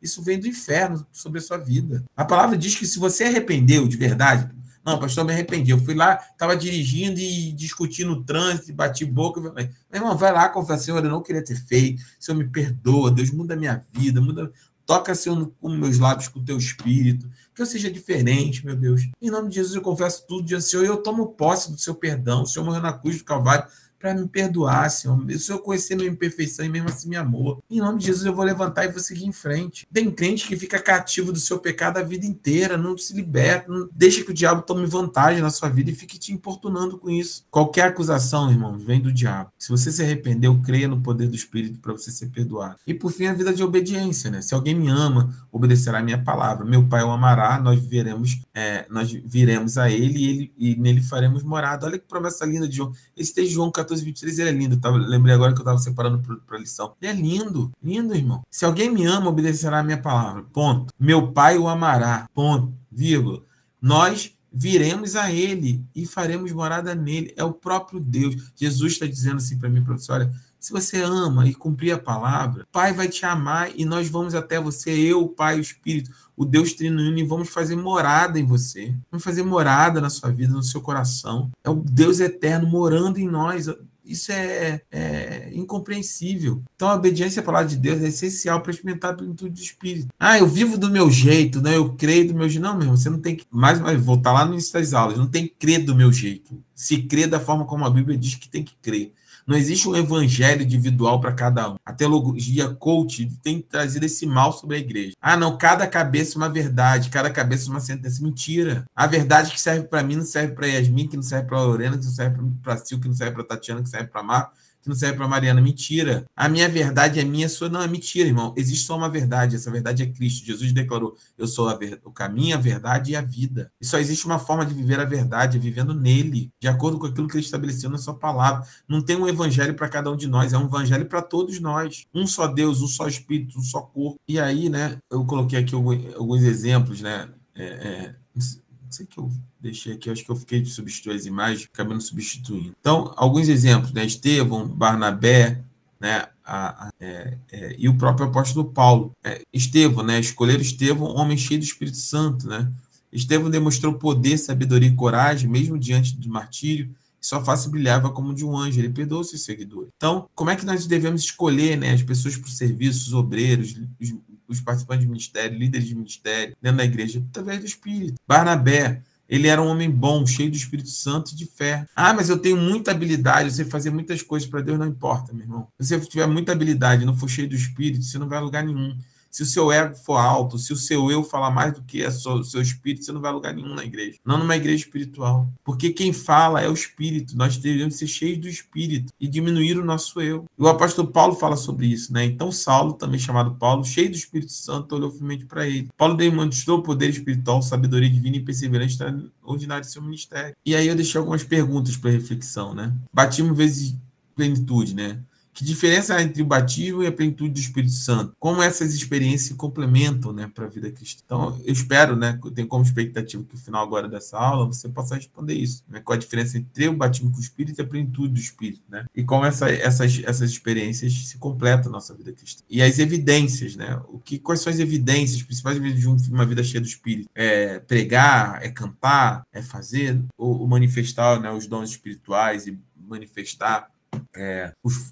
isso vem do inferno sobre a sua vida. A palavra diz que se você arrependeu de verdade, não, pastor, eu me arrependi. Eu fui lá, estava dirigindo e discutindo o trânsito, bati boca. Meu irmão, vai lá, confessa, Senhor, eu não queria ter feito. Senhor, me perdoa. Deus, muda a minha vida. Toca, Senhor, com meus lábios, com o teu espírito. Que eu seja diferente, meu Deus. Em nome de Jesus, eu confesso tudo diante do Senhor e eu tomo posse do seu perdão. O Senhor morreu na cruz do Calvário para me perdoar, Senhor. O Senhor conhecer minha imperfeição e mesmo assim me amou. Em nome de Jesus, eu vou levantar e vou seguir em frente. Tem crente que fica cativo do seu pecado a vida inteira, não se liberta, não deixa que o diabo tome vantagem na sua vida e fique te importunando com isso. Qualquer acusação, irmãos, vem do diabo. Se você se arrependeu, creia no poder do Espírito para você ser perdoado. E por fim, a vida de obediência, né? Se alguém me ama, obedecerá a minha palavra. Meu Pai o amará, nós viremos a ele e nele faremos morada. Olha que promessa linda de João. Esse texto de João 14:23, ele é lindo. Lembrei agora que eu estava separando para a lição. Ele é lindo, lindo, irmão. Se alguém me ama, obedecerá a minha palavra. Ponto. Meu Pai o amará. Ponto. Vírgula. Nós viremos a ele e faremos morada nele. É o próprio Deus. Jesus está dizendo assim para mim, professor, olha, se você ama e cumprir a palavra, o Pai vai te amar e nós vamos até você, eu, o Pai, o Espírito, o Deus Trino, e vamos fazer morada em você. Vamos fazer morada na sua vida, no seu coração. É o Deus eterno morando em nós. Isso é incompreensível. Então, a obediência à palavra de Deus é essencial para experimentar a plenitude do Espírito. Ah, eu vivo do meu jeito, né? Eu creio do meu jeito. Não, meu irmão, você não tem que... Mais uma vez, voltar lá no início das aulas. Não tem que crer do meu jeito. Se crer da forma como a Bíblia diz que tem que crer. Não existe um evangelho individual para cada um. A teologia coach tem trazido esse mal sobre a igreja. Ah, não, cada cabeça uma verdade, cada cabeça uma sentença. Mentira. A verdade que serve para mim não serve para Yasmin, que não serve para Lorena, que não serve para Sil, que não serve para Tatiana, que serve para Marco, que não serve para Mariana. Mentira. A minha verdade é minha, a sua não é mentira, irmão. Existe só uma verdade, essa verdade é Cristo. Jesus declarou, eu sou o caminho, a verdade e a vida. E só existe uma forma de viver a verdade, é vivendo nele, de acordo com aquilo que ele estabeleceu na sua palavra. Não tem um evangelho para cada um de nós, é um evangelho para todos nós. Um só Deus, um só Espírito, um só corpo. E aí, né, eu coloquei aqui alguns exemplos, né, não sei o que eu deixei aqui, acho que eu fiquei de substituir as imagens, acabando substituindo. Então, alguns exemplos, né? Estevão, Barnabé, né? E o próprio apóstolo Paulo. Estevão, né? Escolheram Estevão, homem cheio do Espírito Santo, né? Estevão demonstrou poder, sabedoria e coragem, mesmo diante do martírio, e sua face brilhava como de um anjo, ele perdoou seus seguidores. Então, como é que nós devemos escolher, né, as pessoas para o serviço, os obreiros, os participantes de ministério, líderes de ministério, dentro da igreja? Através do Espírito. Barnabé, ele era um homem bom, cheio do Espírito Santo e de fé. Ah, mas eu tenho muita habilidade, eu sei fazer muitas coisas para Deus, não importa, meu irmão. Se você tiver muita habilidade e não for cheio do Espírito, você não vai a lugar nenhum. Se o seu ego for alto, se o seu eu falar mais do que o seu espírito, você não vai a lugar nenhum na igreja. Não numa igreja espiritual. Porque quem fala é o Espírito. Nós devemos ser cheios do Espírito e diminuir o nosso eu. E o apóstolo Paulo fala sobre isso, né? Então Saulo, também chamado Paulo, cheio do Espírito Santo, olhou firmemente para ele. Paulo demonstrou poder espiritual, sabedoria divina e perseverança ordinária de seu ministério. E aí eu deixei algumas perguntas para reflexão, né? Batismo vezes plenitude, né? Que diferença há entre o batismo e a plenitude do Espírito Santo? Como essas experiências se complementam, né, para a vida cristã? Então, eu espero, né, eu tenho como expectativa que no final agora dessa aula você possa responder isso, né? Qual a diferença entre o batismo com o Espírito e a plenitude do Espírito, né? E como essas experiências se completam na nossa vida cristã. E as evidências, né? Quais são as evidências principais de uma vida cheia do Espírito? É pregar, é cantar, é fazer, ou manifestar, né, os dons espirituais e manifestar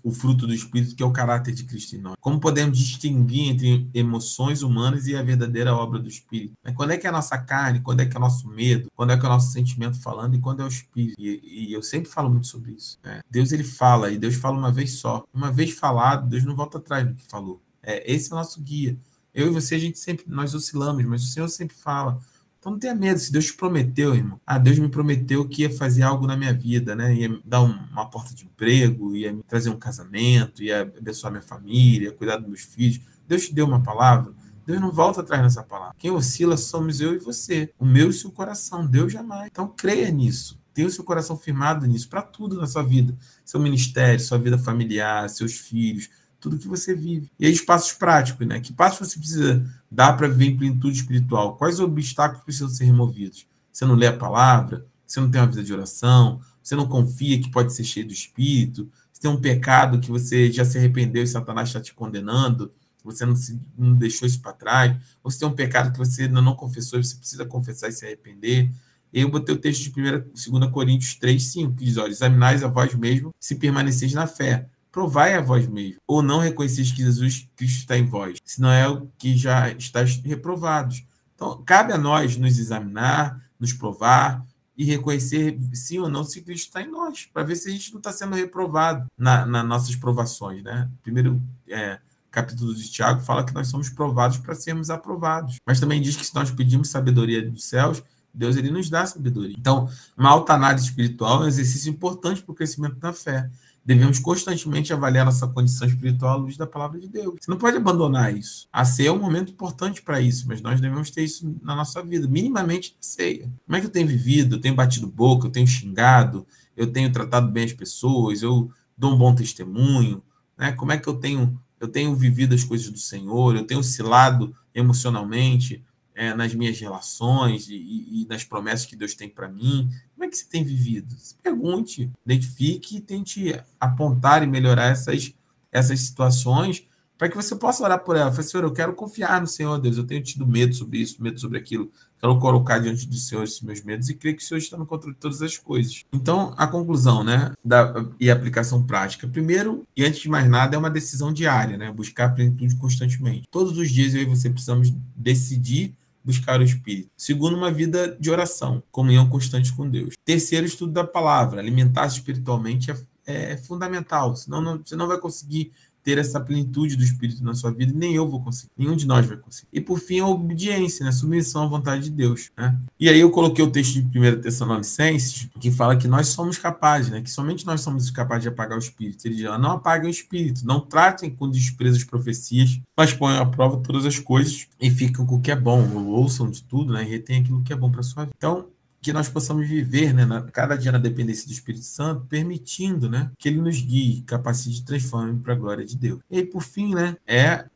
o fruto do Espírito, que é o caráter de Cristo em nós. Como podemos distinguir entre emoções humanas e a verdadeira obra do Espírito? Quando é que é a nossa carne, quando é que é o nosso medo, quando é que é o nosso sentimento falando e quando é o Espírito? E eu sempre falo muito sobre isso, né? Deus, ele fala, e Deus fala uma vez só. Uma vez falado, Deus não volta atrás do que falou. Esse é o nosso guia. Eu e você, nós oscilamos, mas o Senhor sempre fala. Então não tenha medo, se Deus te prometeu, irmão. Deus me prometeu que ia fazer algo na minha vida, né? Ia me dar uma porta de emprego, ia me trazer um casamento, ia abençoar minha família, ia cuidar dos meus filhos. Deus te deu uma palavra, Deus não volta atrás nessa palavra. Quem oscila somos eu e você, o meu e o seu coração, Deus jamais. Então creia nisso, tenha o seu coração firmado nisso, para tudo na sua vida, seu ministério, sua vida familiar, seus filhos, tudo que você vive. E aí, os passos práticos, né? Que passos você precisa dar para viver em plenitude espiritual? Quais obstáculos precisam ser removidos? Você não lê a palavra? Você não tem uma vida de oração? Você não confia que pode ser cheio do Espírito? Você tem um pecado que você já se arrependeu e Satanás está te condenando? Você não deixou isso para trás? Ou você tem um pecado que você ainda não confessou e você precisa confessar e se arrepender? E eu botei o texto de 2 Coríntios 3:5, que diz, olha, examinais a vós mesmo se permaneceis na fé. Provai a vós mesmo, ou não reconheceis que Jesus Cristo está em vós, senão é o que já estáis reprovados. Então, cabe a nós nos examinar, nos provar e reconhecer sim ou não se Cristo está em nós, para ver se a gente não está sendo reprovado nas nossas provações, né? Primeiro capítulo de Tiago fala que nós somos provados para sermos aprovados, mas também diz que se nós pedimos sabedoria dos céus, Deus ele nos dá sabedoria. Então, uma autoanálise espiritual é um exercício importante para o crescimento da fé. Devemos constantemente avaliar nossa condição espiritual à luz da palavra de Deus. Você não pode abandonar isso. A ceia é um momento importante para isso, mas nós devemos ter isso na nossa vida, minimamente na ceia. Como é que eu tenho vivido? Eu tenho batido boca, eu tenho xingado, eu tenho tratado bem as pessoas, eu dou um bom testemunho, né? Como é que eu tenho vivido as coisas do Senhor, eu tenho oscilado emocionalmente nas minhas relações e nas promessas que Deus tem para mim. Como é que você tem vivido? Se pergunte, identifique e tente apontar e melhorar essas situações para que você possa orar por ela. Fale, Senhor, eu quero confiar no Senhor, Deus. Eu tenho tido medo sobre isso, medo sobre aquilo. Quero colocar diante do Senhor esses meus medos e crer que o Senhor está no controle de todas as coisas. Então, a conclusão, né, e a aplicação prática. Primeiro, e antes de mais nada, é uma decisão diária, né? Buscar a plenitude constantemente. Todos os dias eu e você precisamos decidir buscar o Espírito. Segundo, uma vida de oração, comunhão constante com Deus. Terceiro, estudo da palavra. Alimentar-se espiritualmente é fundamental, senão você não vai conseguir ter essa plenitude do Espírito na sua vida, nem eu vou conseguir, nenhum de nós vai conseguir. E por fim, a obediência, né? Submissão à vontade de Deus, né? E aí eu coloquei o texto de 1 Tessalonicenses, que fala que nós somos capazes, né? Que somente nós somos capazes de apagar o Espírito. Ele diz, não apaguem o Espírito, não tratem com desprezo as profecias, mas ponham à prova todas as coisas e ficam com o que é bom, ou ouçam de tudo, né? E retêm aquilo que é bom para a sua vida. Então, que nós possamos viver, né, cada dia na dependência do Espírito Santo, permitindo, né, que ele nos guie, capacite e transforme para a glória de Deus. E aí, por fim, né,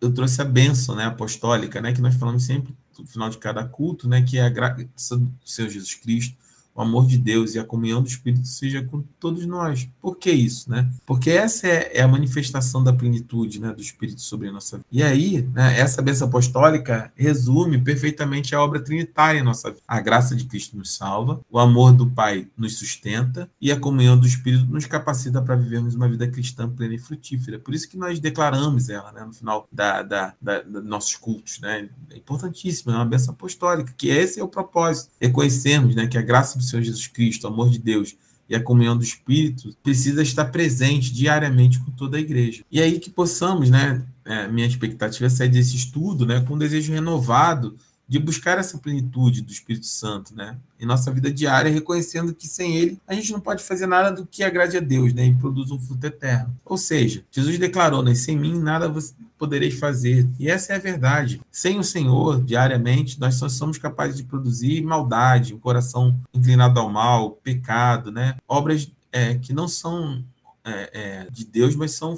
eu trouxe a bênção, né, apostólica, né, que nós falamos sempre no final de cada culto, né, que é a graça do Senhor Jesus Cristo, o amor de Deus e a comunhão do Espírito seja com todos nós. Por que isso, né? Porque essa é a manifestação da plenitude, né, do Espírito sobre a nossa vida. E aí, né, essa bênção apostólica resume perfeitamente a obra trinitária em nossa vida. A graça de Cristo nos salva, o amor do Pai nos sustenta e a comunhão do Espírito nos capacita para vivermos uma vida cristã plena e frutífera. Por isso que nós declaramos ela, né, no final dos nossos cultos, né? É importantíssimo, é uma bênção apostólica, que esse é o propósito. Reconhecermos, né, que a graça do Senhor Jesus Cristo, o amor de Deus e a comunhão do Espírito precisa estar presente diariamente com toda a igreja. E aí que possamos, né, minha expectativa é sair desse estudo, né, com um desejo renovado de buscar essa plenitude do Espírito Santo, né, em nossa vida diária, reconhecendo que sem ele a gente não pode fazer nada do que agrade a Deus, né, e produz um fruto eterno. Ou seja, Jesus declarou, né, sem mim nada você podereis fazer. E essa é a verdade. Sem o Senhor, diariamente, nós só somos capazes de produzir maldade, um coração inclinado ao mal, pecado, né, obras que não são de Deus, mas são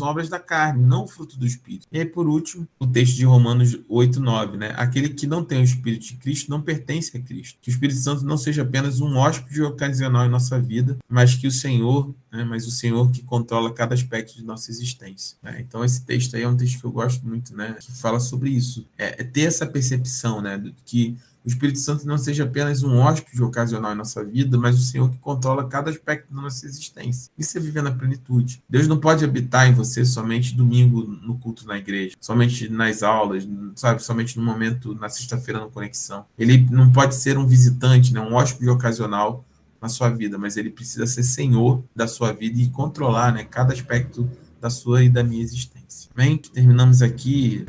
obras da carne, não fruto do Espírito. E aí, por último, o texto de Romanos 8:9, né? Aquele que não tem o Espírito de Cristo não pertence a Cristo. Que o Espírito Santo não seja apenas um hóspede ocasional em nossa vida, mas que o Senhor, né? Mas o Senhor que controla cada aspecto de nossa existência. Né? Então, esse texto aí é um texto que eu gosto muito, né? Que fala sobre isso. Ter essa percepção, né? Que o Espírito Santo não seja apenas um hóspede ocasional em nossa vida, mas o Senhor que controla cada aspecto da nossa existência. Isso é viver na plenitude. Deus não pode habitar em você somente domingo no culto na igreja, somente nas aulas, sabe, somente no momento, na sexta-feira no Conexão. Ele não pode ser um visitante, né, um hóspede ocasional na sua vida, mas ele precisa ser Senhor da sua vida e controlar, né, cada aspecto da sua e da minha existência. Amém? Terminamos aqui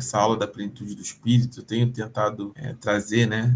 essa aula da plenitude do Espírito. Eu tenho tentado trazer, né,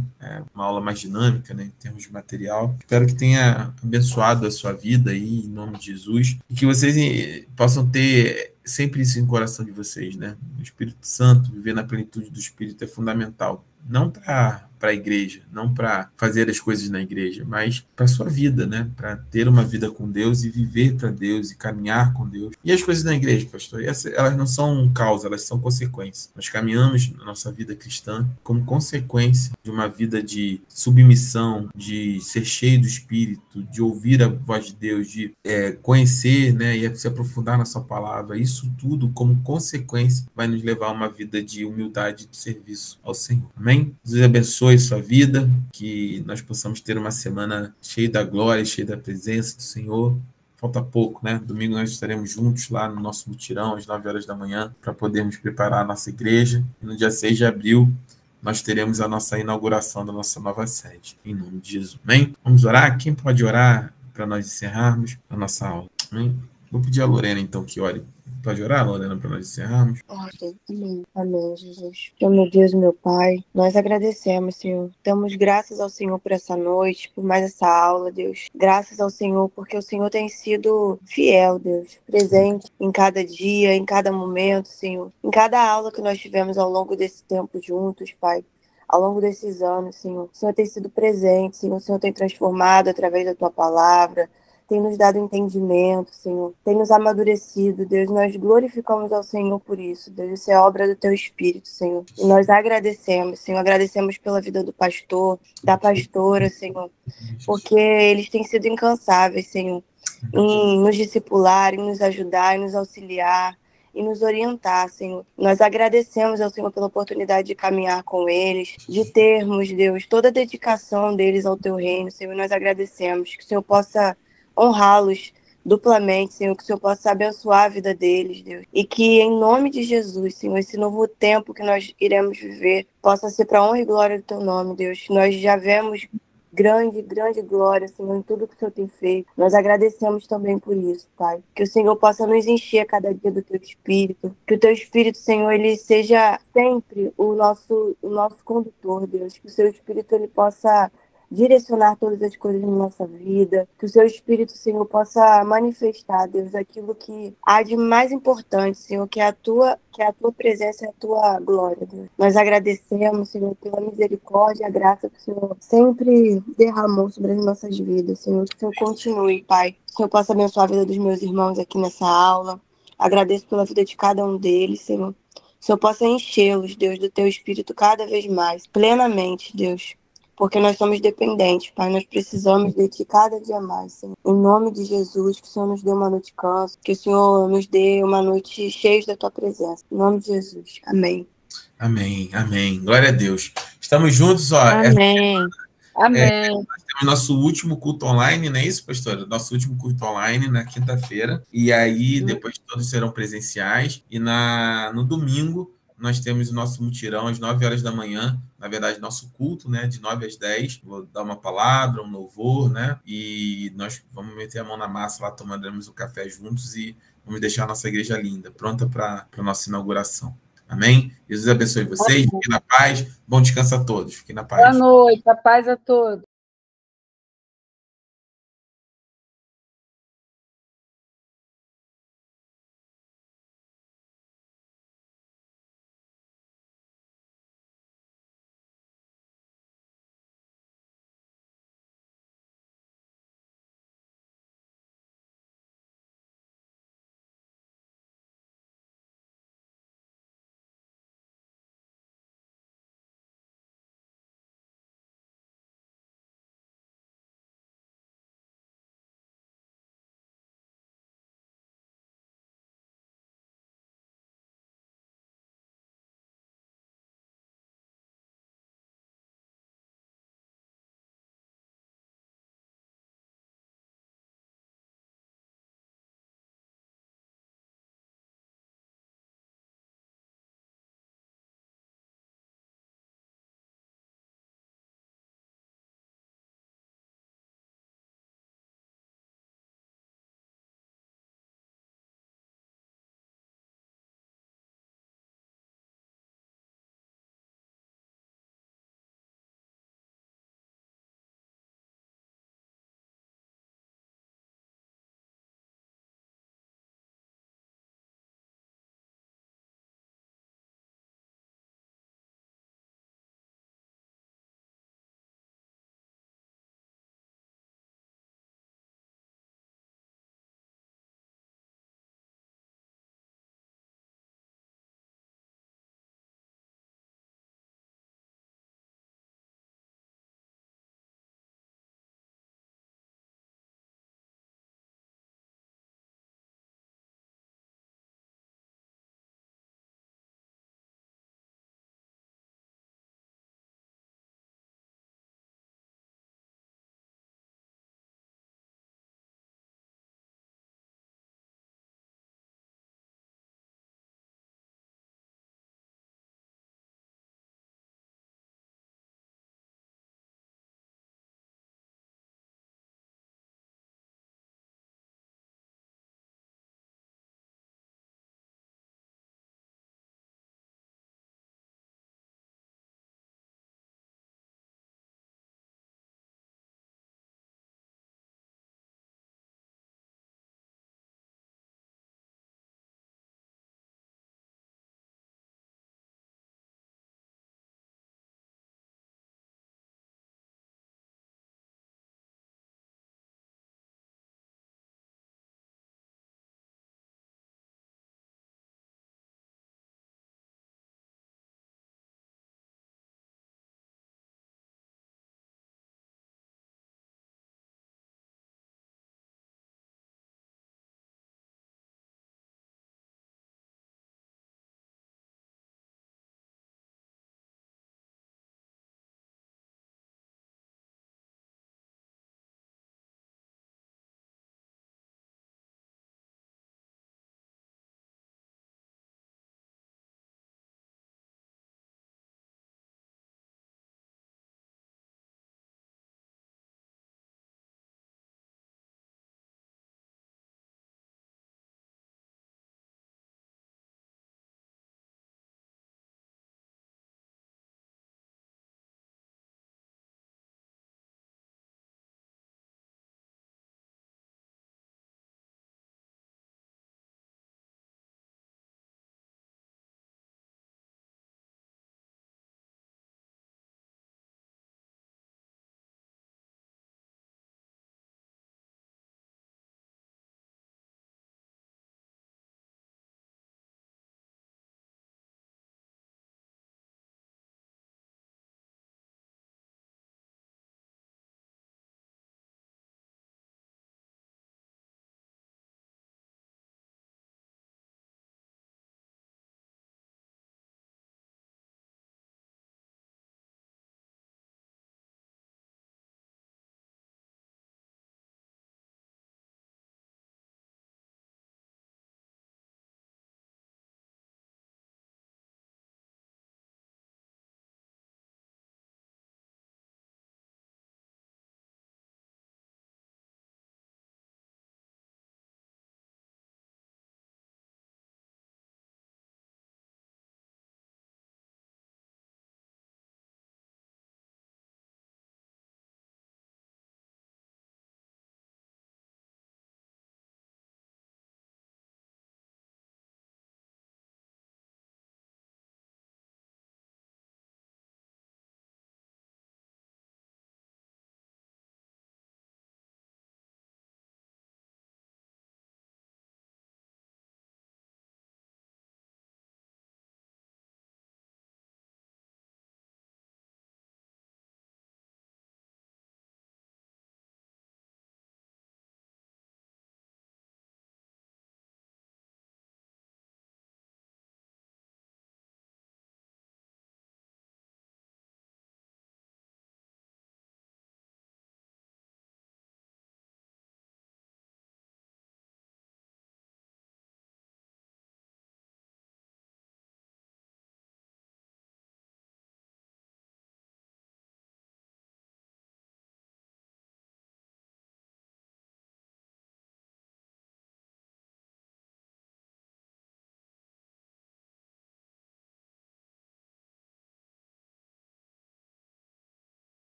uma aula mais dinâmica, né, em termos de material. Espero que tenha abençoado a sua vida aí, em nome de Jesus, e que vocês possam ter sempre isso em coração de vocês, né? O Espírito Santo, viver na plenitude do Espírito é fundamental. Não para a igreja, não para fazer as coisas na igreja, mas para a sua vida, né? Para ter uma vida com Deus e viver para Deus e caminhar com Deus. E as coisas na igreja, pastor, elas não são causa, elas são consequência. Nós caminhamos na nossa vida cristã como consequência de uma vida de submissão, de ser cheio do Espírito, de ouvir a voz de Deus, de conhecer, né, e se aprofundar na sua palavra. Isso tudo, como consequência, vai nos levar a uma vida de humildade e de serviço ao Senhor. Amém? Deus abençoe sua vida, que nós possamos ter uma semana cheia da glória, cheia da presença do Senhor. Falta pouco, né? Domingo nós estaremos juntos lá no nosso mutirão, às 9 horas da manhã, para podermos preparar a nossa igreja. E no dia 6 de abril, nós teremos a nossa inauguração da nossa nova sede. Em nome de Jesus. Amém? Vamos orar? Quem pode orar para nós encerrarmos a nossa aula? Amém? Vou pedir a Lorena, então, que ore. Pode orar, Lorena, para nós encerrarmos? Amém. Amém, Jesus. Meu Deus, meu Pai, nós agradecemos, Senhor. Damos graças ao Senhor por essa noite, por mais essa aula, Deus. Graças ao Senhor, porque o Senhor tem sido fiel, Deus. Presente em cada dia, em cada momento, Senhor. Em cada aula que nós tivemos ao longo desse tempo juntos, Pai. Ao longo desses anos, Senhor. O Senhor tem sido presente, Senhor. O Senhor tem transformado através da Tua palavra. Tem nos dado entendimento, Senhor. Tem nos amadurecido, Deus. Nós glorificamos ao Senhor por isso, Deus. Isso é obra do Teu Espírito, Senhor. E nós agradecemos, Senhor. Agradecemos pela vida do pastor, da pastora, Senhor. Porque eles têm sido incansáveis, Senhor, em nos discipular, em nos ajudar, em nos auxiliar, e nos orientar, Senhor. Nós agradecemos ao Senhor pela oportunidade de caminhar com eles, de termos, Deus, toda a dedicação deles ao Teu reino, Senhor. Nós agradecemos que o Senhor possa honrá-los duplamente, Senhor, que o Senhor possa abençoar a vida deles, Deus. E que, em nome de Jesus, Senhor, esse novo tempo que nós iremos viver possa ser para a honra e glória do Teu nome, Deus. Nós já vemos grande glória, Senhor, em tudo que o Senhor tem feito. Nós agradecemos também por isso, Pai. Que o Senhor possa nos encher a cada dia do Teu Espírito. Que o Teu Espírito, Senhor, ele seja sempre o nosso condutor, Deus. Que o Seu Espírito, ele possa direcionar todas as coisas na nossa vida, que o Seu Espírito, Senhor, possa manifestar, Deus, aquilo que há de mais importante, Senhor, que é a Tua presença e a Tua glória, Deus. Nós agradecemos, Senhor, pela misericórdia e a graça que o Senhor sempre derramou sobre as nossas vidas, Senhor, que o Senhor continue, Pai, que o Senhor possa abençoar a vida dos meus irmãos aqui nessa aula. Agradeço pela vida de cada um deles, Senhor. Que o Senhor possa enchê-los, Deus, do Teu Espírito cada vez mais, plenamente, Deus. Porque nós somos dependentes, Pai. Nós precisamos de Ti cada dia mais, Senhor. Em nome de Jesus, que o Senhor nos dê uma noite de canso, que o Senhor nos dê uma noite cheia da Tua presença. Em nome de Jesus. Amém. Amém, amém. Glória a Deus. Estamos juntos, ó. Amém. Amém. Nós temos nosso último culto online, não é isso, pastora? Nosso último culto online na quinta-feira. E aí, depois todos serão presenciais. E no domingo, nós temos o nosso mutirão às 9 horas da manhã, na verdade, nosso culto, né, de 9 às 10. Vou dar uma palavra, um louvor, né, e nós vamos meter a mão na massa lá, tomaremos o café juntos e vamos deixar a nossa igreja linda, pronta para a nossa inauguração. Amém? Jesus abençoe vocês, fiquem na paz, bom descanso a todos, fiquem na paz. Boa noite, a paz a todos.